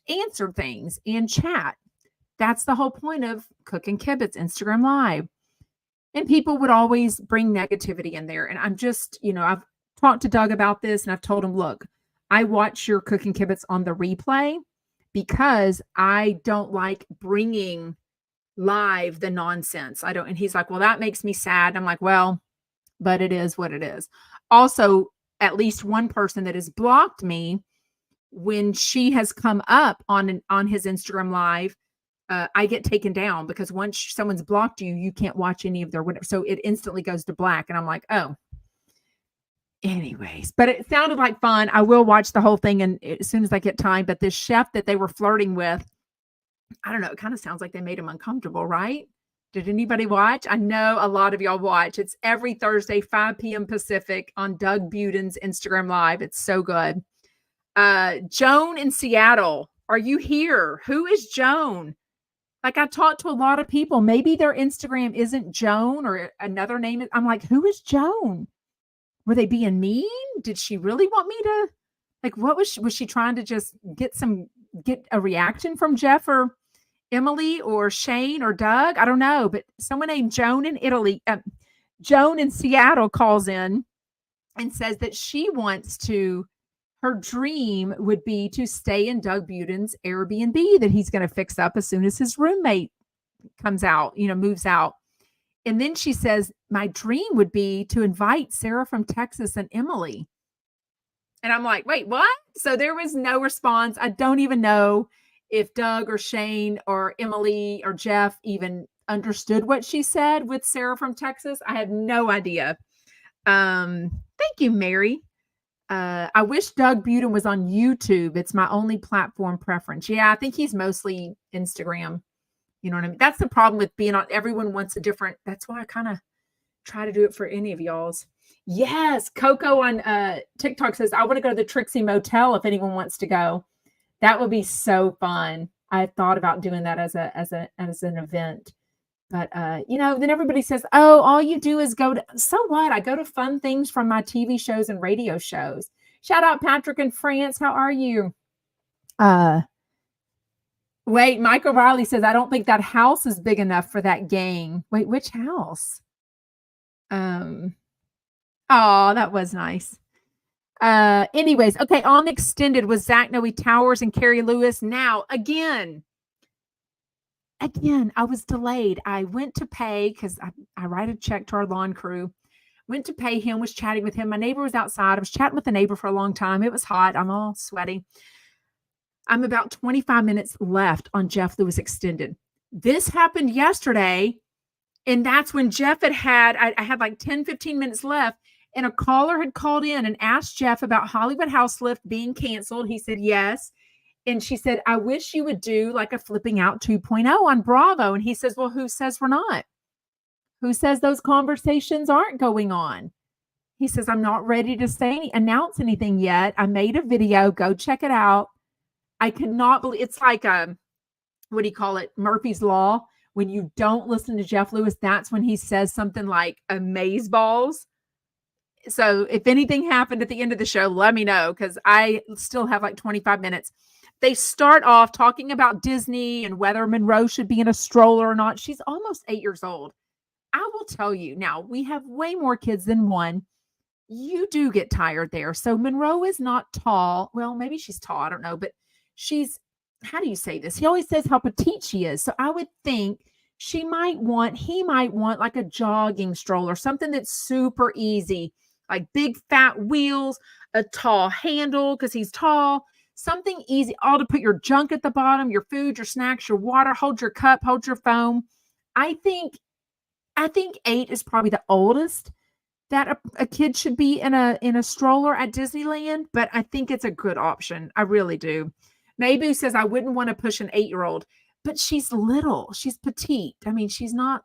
answer things and chat. That's the whole point of Cook and Kibitz Instagram Live. And people would always bring negativity in there. And I'm just, I've talked to Doug about this and I've told him, look, I watch your Cook and Kibitz on the replay because I don't like bringing live the nonsense. And he's like, well, that makes me sad. I'm like, well, but it is what it is. Also, at least one person that has blocked me when she has come up on his Instagram Live, I get taken down because once someone's blocked you, you can't watch any of their whatever. So it instantly goes to black. And I'm like, oh. Anyways, but it sounded like fun. I will watch the whole thing and as soon as I get time. But this chef that they were flirting with, I don't know, it kind of sounds like they made him uncomfortable, right? Did anybody watch? I know a lot of y'all watch. It's every Thursday, 5 p.m. Pacific on Doug Buden's Instagram Live. It's so good. Joan in Seattle, are you here? Who is Joan? Like, I talked to a lot of people. Maybe their Instagram isn't Joan or another name. I'm like, who is Joan? Were they being mean? Did she really want me to, like, what was she trying to just get a reaction from Jeff or Emily or Shane or Doug? I don't know, but someone named Joan Joan in Seattle calls in and says that her dream would be to stay in Doug Buden's Airbnb that he's going to fix up as soon as his roommate comes out, moves out. And then she says, my dream would be to invite Sarah from Texas and Emily. And I'm like, wait, what? So there was no response. I don't even know if Doug or Shane or Emily or Jeff even understood what she said with Sarah from Texas. I have no idea. Thank you, Mary. I wish Doug Buden was on YouTube. It's my only platform preference. Yeah, I think he's mostly Instagram. You know what I mean? That's the problem with being on. Everyone wants a different. That's why I kind of try to do it for any of y'all's. Yes, Coco on TikTok says, I want to go to the Trixie Motel if anyone wants to go. That would be so fun. I thought about doing that as an event. But, then everybody says, oh, all you do is go to, so what? I go to fun things from my TV shows and radio shows. Shout out Patrick in France. How are you? Wait, Mike O'Reilly says, I don't think that house is big enough for that gang. Wait, which house? Oh, that was nice. Anyways, okay, on Extended with Zach Noe Towers and Carrie Lewis. Now, again, I was delayed. I went to pay because I write a check to our lawn crew. Went to pay him, was chatting with him. My neighbor was outside. I was chatting with the neighbor for a long time. It was hot. I'm all sweaty. I'm about 25 minutes left on Jeff Lewis Extended. This happened yesterday, and that's when Jeff I had like 10, 15 minutes left, and a caller had called in and asked Jeff about Hollywood House Lift being canceled. He said yes. And she said, I wish you would do like a Flipping Out 2.0 on Bravo. And he says, well, who says we're not? Who says those conversations aren't going on? He says, I'm not ready to announce anything yet. I made a video. Go check it out. I cannot believe it's like what do you call it? Murphy's Law. When you don't listen to Jeff Lewis, that's when he says something like amazeballs. So if anything happened at the end of the show, let me know because I still have like 25 minutes. They start off talking about Disney and whether Monroe should be in a stroller or not. She's almost 8 years old. I will tell you now, we have way more kids than one. You do get tired there. So Monroe is not tall. Well, maybe she's tall. I don't know, but she's, how do you say this? He always says how petite she is. So I would think he might want like a jogging stroller, something that's super easy, like big fat wheels, a tall handle because he's tall, something easy, all to put your junk at the bottom, your food, your snacks, your water, hold your cup, hold your phone. I think 8 is probably the oldest that a kid should be in a stroller at Disneyland, but I think it's a good option. I really do. Maybe says I wouldn't want to push an 8-year-old, but she's little. She's petite. I mean, she's not,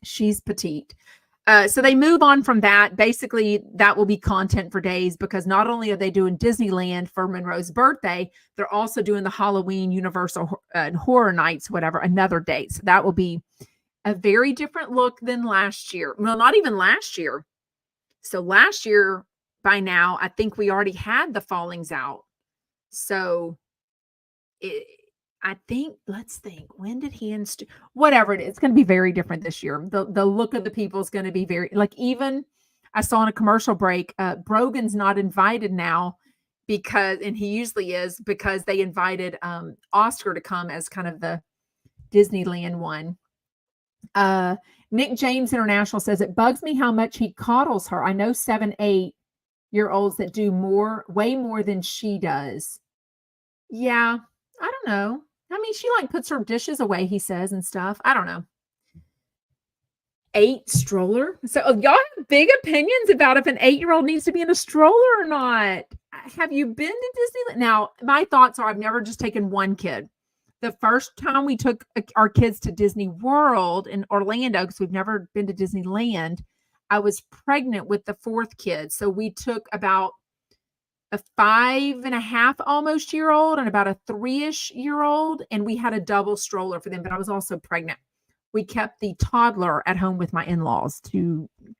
she's petite. So they move on from that. Basically, that will be content for days because not only are they doing Disneyland for Monroe's birthday, they're also doing the Halloween Universal Horror Nights, whatever, another date. So that will be a very different look than last year. Well, not even last year. So last year, by now, I think we already had the Fallings out. So let's think, when did he whatever it is, it's going to be very different this year. The look of the people is going to be very, like, even I saw in a commercial break, Brogan's not invited now and he usually is because they invited Oscar to come as kind of the Disneyland one. Nick James International says it bugs me how much he coddles her. I know 7, 8-year-olds that do way more than she does. Yeah, I don't know. I mean, she like puts her dishes away, he says, and stuff. I don't know. 8 stroller. So y'all have big opinions about if an 8-year-old needs to be in a stroller or not. Have you been to Disneyland? Now, my thoughts are I've never just taken one kid. The first time we took our kids to Disney World in Orlando, because we've never been to Disneyland, I was pregnant with the 4th kid. So we took about a 5.5 almost year old and about a 3-ish year old. And we had a double stroller for them, but I was also pregnant. We kept the toddler at home with my in-laws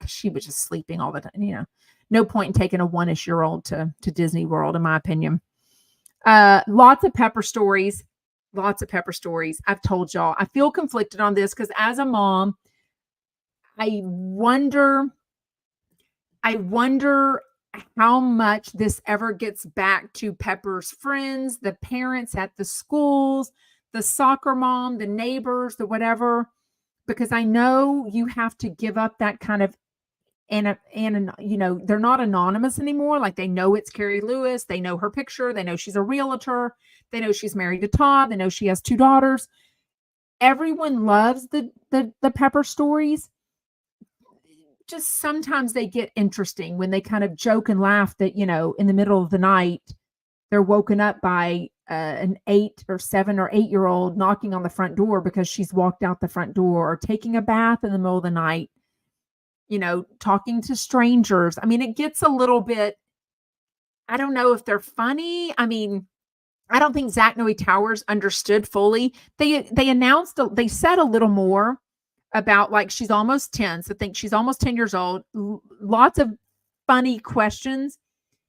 she was just sleeping all the time. No point in taking a 1-ish year old to Disney World, in my opinion. Lots of Pepper stories. Lots of Pepper stories. I've told y'all, I feel conflicted on this because as a mom, I wonder how much this ever gets back to Pepper's friends, the parents at the schools, the soccer mom, the neighbors, the whatever, because I know you have to give up that kind of, and they're not anonymous anymore. Like they know it's Carrie Lewis. They know her picture. They know she's a realtor. They know she's married to Todd. They know she has 2 daughters. Everyone loves the Pepper stories. Just sometimes they get interesting when they kind of joke and laugh that, in the middle of the night, they're woken up by an 8 or 7 or 8-year-old knocking on the front door because she's walked out the front door, or taking a bath in the middle of the night, talking to strangers. I mean, it gets a little bit, I don't know if they're funny. I mean, I don't think Zach Noe Towers understood fully. They said a little more about like she's almost 10. So think she's almost 10 years old. Lots of funny questions.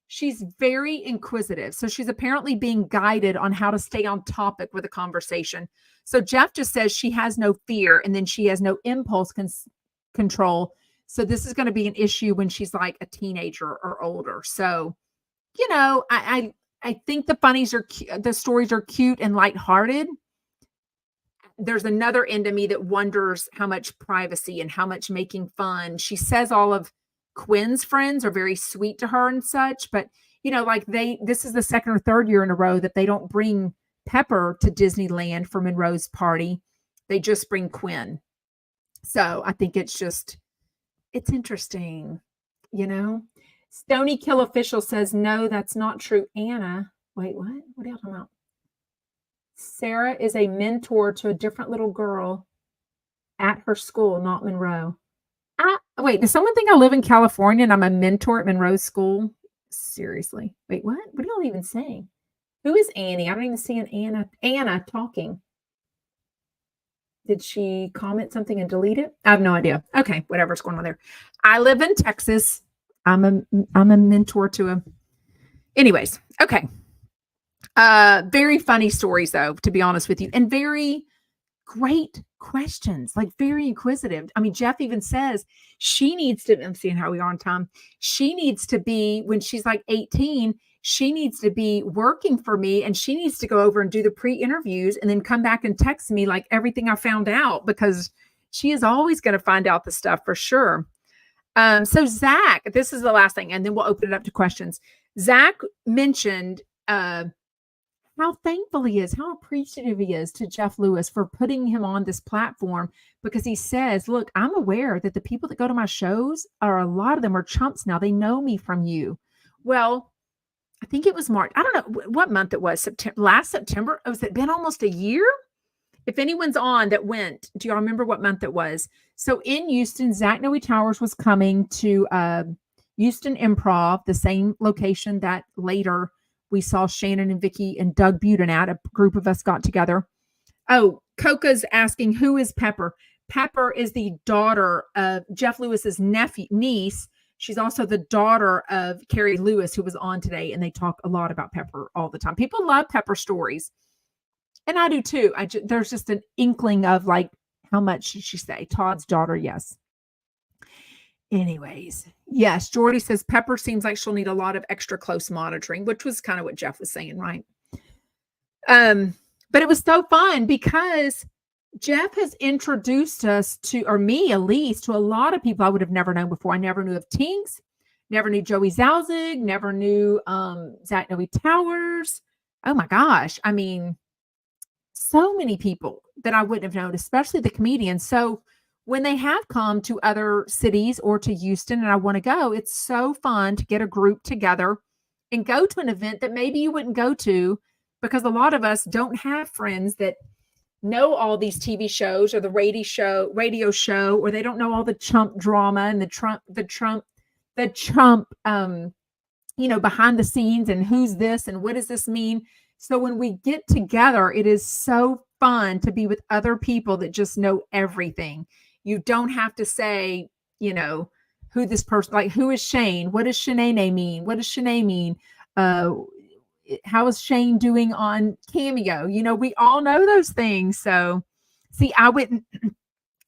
She's very inquisitive. So she's apparently being guided on how to stay on topic with a conversation. So Jeff just says she has no fear and then she has no impulse control. So this is going to be an issue when she's like a teenager or older. So, I think the stories are cute and lighthearted. There's another end of me that wonders how much privacy and how much making fun. She says all of Quinn's friends are very sweet to her and such, but this is the 2nd or 3rd year in a row that they don't bring Pepper to Disneyland for Monroe's party. They just bring Quinn. So I think it's interesting, Stony Kill Official says, no, that's not true. Anna, wait, what? What are you talking about? Sarah is a mentor to a different little girl at her school, not Monroe. Wait, does someone think I live in California and I'm a mentor at Monroe's school? Seriously. Wait, what? What are y'all even saying? Who is Annie? I don't even see an Anna talking. Did she comment something and delete it? I have no idea. Okay, whatever's going on there. I live in Texas. I'm a mentor to a. Anyways, okay. Very funny stories though, to be honest with you, and very great questions, like very inquisitive. I mean, Jeff even says she needs to, I'm seeing how we are on time. She needs to be, when she's like 18, she needs to be working for me and she needs to go over and do the pre-interviews and then come back and text me like everything I found out, because she is always going to find out the stuff for sure. So Zach, this is the last thing, and then we'll open it up to questions. Zach mentioned, how thankful he is, how appreciative he is to Jeff Lewis for putting him on this platform, because he says, look, I'm aware that the people that go to my shows a lot of them are chumps now. They know me from you. Well, I think it was March. I don't know what month it was. Last September. Has it been almost a year? If anyone's on that went, do y'all remember what month it was? So in Houston, Zach Noe Towers was coming to Houston Improv, the same location that later we saw Shannon and Vicky and Doug Buden at. A group of us got together. Oh, Coca's asking, who is Pepper? Pepper is the daughter of Jeff Lewis's niece. She's also the daughter of Carrie Lewis, who was on today, and they talk a lot about Pepper all the time. People love Pepper stories, and I do too. There's just an inkling of like, how much should she say? Todd's daughter, yes. Anyways, yes, Jordy says Pepper seems like she'll need a lot of extra close monitoring, which was kind of what Jeff was saying, right? But it was so fun because Jeff has introduced us to, or me at least, to a lot of people I would have never known before. I never knew of Tinks, never knew Joey Zalzig, never knew Zach Noe Towers. Oh my gosh. I mean, so many people that I wouldn't have known, especially the comedians. So when they have come to other cities or to Houston and I want to go, it's so fun to get a group together and go to an event that maybe you wouldn't go to, because a lot of us don't have friends that know all these TV shows or the radio show, or they don't know all the Chump drama and the Chump, behind the scenes and who's this and what does this mean. So when we get together, it is so fun to be with other people that just know everything. You don't have to say, who this person, like, who is Shane? What does Shanae mean? What does Shanae mean? How is Shane doing on Cameo? We all know those things. So see, I went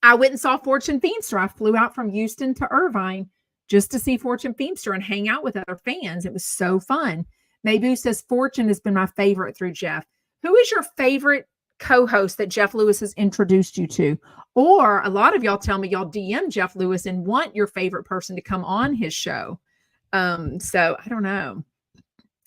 and saw Fortune Feimster. I flew out from Houston to Irvine just to see Fortune Feimster and hang out with other fans. It was so fun. Maybe says Fortune has been my favorite through Jeff. Who is your favorite co-host that Jeff Lewis has introduced you to? Or a lot of y'all tell me y'all DM Jeff Lewis and want your favorite person to come on his show. So I don't know.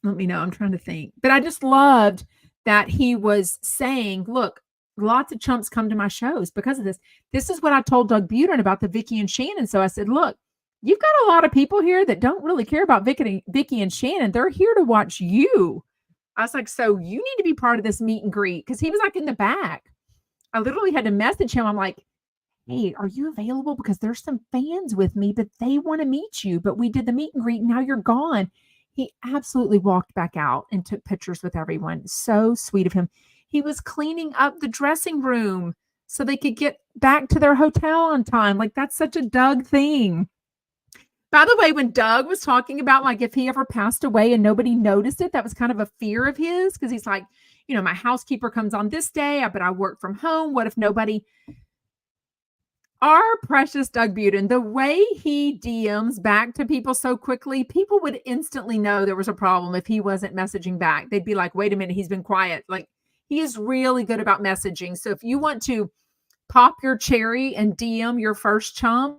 Let me know. I'm trying to think. But I just loved that he was saying, look, lots of chumps come to my shows because of this. This is what I told Doug Buren about the Vicky and Shannon. So I said, look, you've got a lot of people here that don't really care about Vicky and Shannon. They're here to watch you. I was like, so you need to be part of this meet and greet, because he was like in the back. I literally had to message him. I'm like, hey, are you available? Because there's some fans with me, but they want to meet you. But we did the meet and greet. And now you're gone. He absolutely walked back out and took pictures with everyone. So sweet of him. He was cleaning up the dressing room so they could get back to their hotel on time. Like, that's such a Doug thing. By the way, when Doug was talking about, like, if he ever passed away and nobody noticed it, that was kind of a fear of his, because he's like, my housekeeper comes on this day, but I work from home. What if nobody? Our precious Doug Buren, the way he DMs back to people so quickly, people would instantly know there was a problem if he wasn't messaging back. They'd be like, wait a minute, he's been quiet. Like, he is really good about messaging. So if you want to pop your cherry and DM your first chump,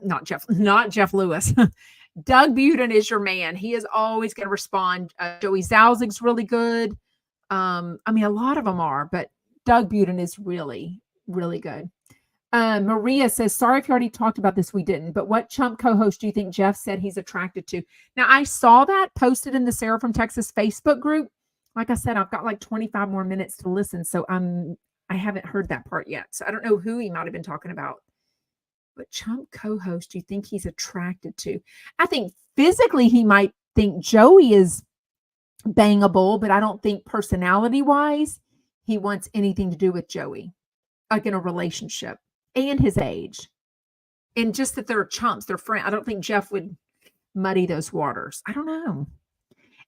not Jeff Lewis. Doug Buren is your man. He is always going to respond. Joey Zalzig's really good. A lot of them are, but Doug Buren is really, really good. Maria says, sorry if you already talked about this. We didn't, but what chump co-host do you think Jeff said he's attracted to? Now, I saw that posted in the Sarah from Texas Facebook group. Like I said, I've got like 25 more minutes to listen. So I haven't heard that part yet. So I don't know who he might've been talking about. But chump co-host, do you think he's attracted to? I think physically he might think Joey is bangable, but I don't think personality-wise he wants anything to do with Joey, like in a relationship, and his age. And just that they're chumps, they're friends. I don't think Jeff would muddy those waters. I don't know.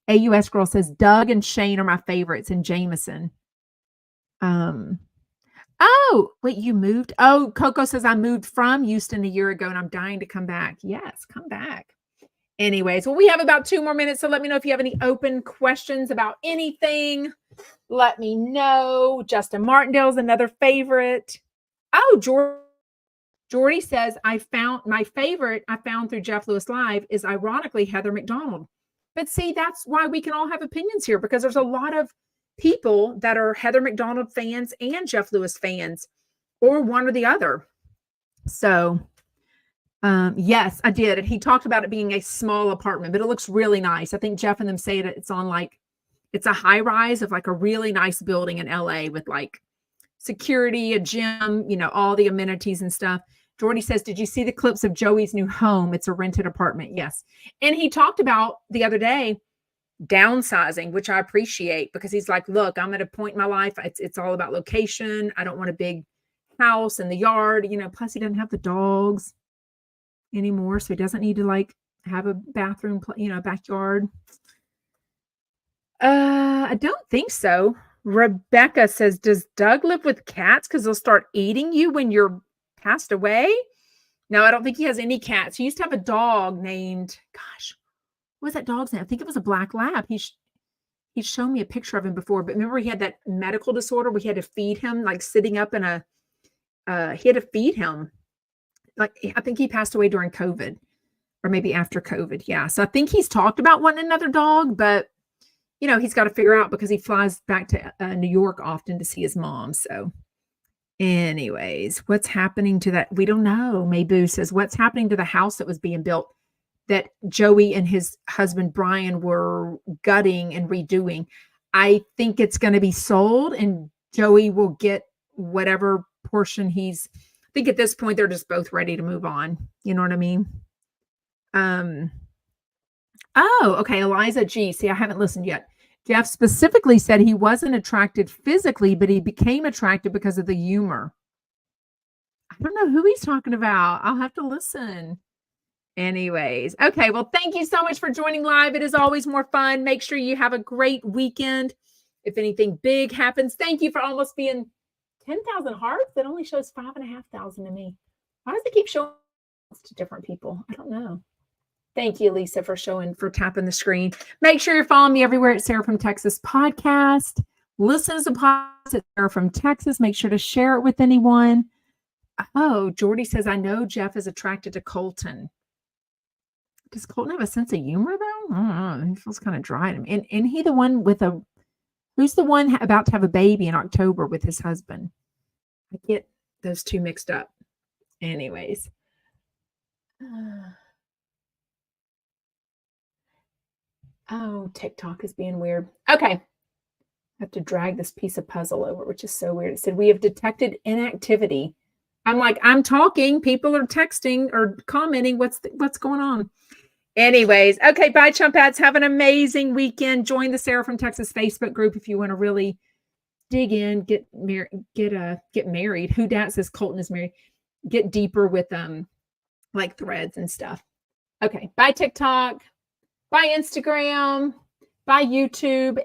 AUS Girl says, Doug and Shane are my favorites, and Jameson. Oh, wait, you moved? Oh, Coco says, I moved from Houston a year ago and I'm dying to come back. Yes, come back. Anyways, well, we have about 2 more minutes. So let me know if you have any open questions about anything. Let me know. Justin Martindale's another favorite. Oh, Jordy says, I found my favorite I found through Jeff Lewis Live is ironically Heather McDonald. But see, that's why we can all have opinions here, because there's a lot of people that are Heather McDonald fans and Jeff Lewis fans, or one or the other. So, yes, I did. And he talked about it being a small apartment, but it looks really nice. I think Jeff and them say that it's on it's a high rise of like a really nice building in LA with like security, a gym, all the amenities and stuff. Jordy says, did you see the clips of Joey's new home? It's a rented apartment. Yes. And he talked about the other day downsizing, which I appreciate, because he's like, look, I'm at a point in my life. It's all about location. I don't want a big house in the yard, plus he doesn't have the dogs anymore. So he doesn't need to like have a bathroom, backyard. I don't think so. Rebecca says, does Doug live with cats? Cause they'll start eating you when you're passed away. No, I don't think he has any cats. He used to have a dog named, what was that dog's name? I think it was a black lab. He's shown me a picture of him before, but remember he had that medical disorder. We had to feed him, like sitting up in he had to feed him. Like, I think he passed away during COVID or maybe after COVID. Yeah. So I think he's talked about wanting another dog, but he's got to figure out, because he flies back to New York often to see his mom. So Anyways, what's happening to that? We don't know. Mabu says, what's happening to the house that was being built that Joey and his husband Brian were gutting and redoing? I think it's going to be sold and Joey will get whatever portion I think at this point they're just both ready to move on. You know what I mean? Um, oh, okay. Eliza G. See, I haven't listened yet. Jeff specifically said he wasn't attracted physically, but he became attracted because of the humor. I don't know who he's talking about. I'll have to listen. Anyways, okay. Well, thank you so much for joining live. It is always more fun. Make sure you have a great weekend. If anything big happens, thank you for almost being 10,000 hearts. That only shows 5,500 to me. Why does it keep showing to different people? I don't know. Thank you, Lisa, for tapping the screen. Make sure you're following me everywhere at Sarah from Texas podcast. Listen to the podcast at Sarah from Texas. Make sure to share it with anyone. Oh, Jordy says, I know Jeff is attracted to Colton. Does Colton have a sense of humor, though? I don't know. He feels kind of dry to me. And he the one who's the one about to have a baby in October with his husband? I get those two mixed up. Anyways. Oh, TikTok is being weird. Okay. I have to drag this piece of puzzle over, which is so weird. It said, we have detected inactivity. I'm like, I'm talking. People are texting or commenting. What's going on? Anyways. Okay. Bye, Chumpads. Have an amazing weekend. Join the Sarah from Texas Facebook group if you want to really dig in, get married. Who dat says Colton is married. Get deeper with like threads and stuff. Okay. Bye, TikTok. Bye, Instagram. Bye, YouTube.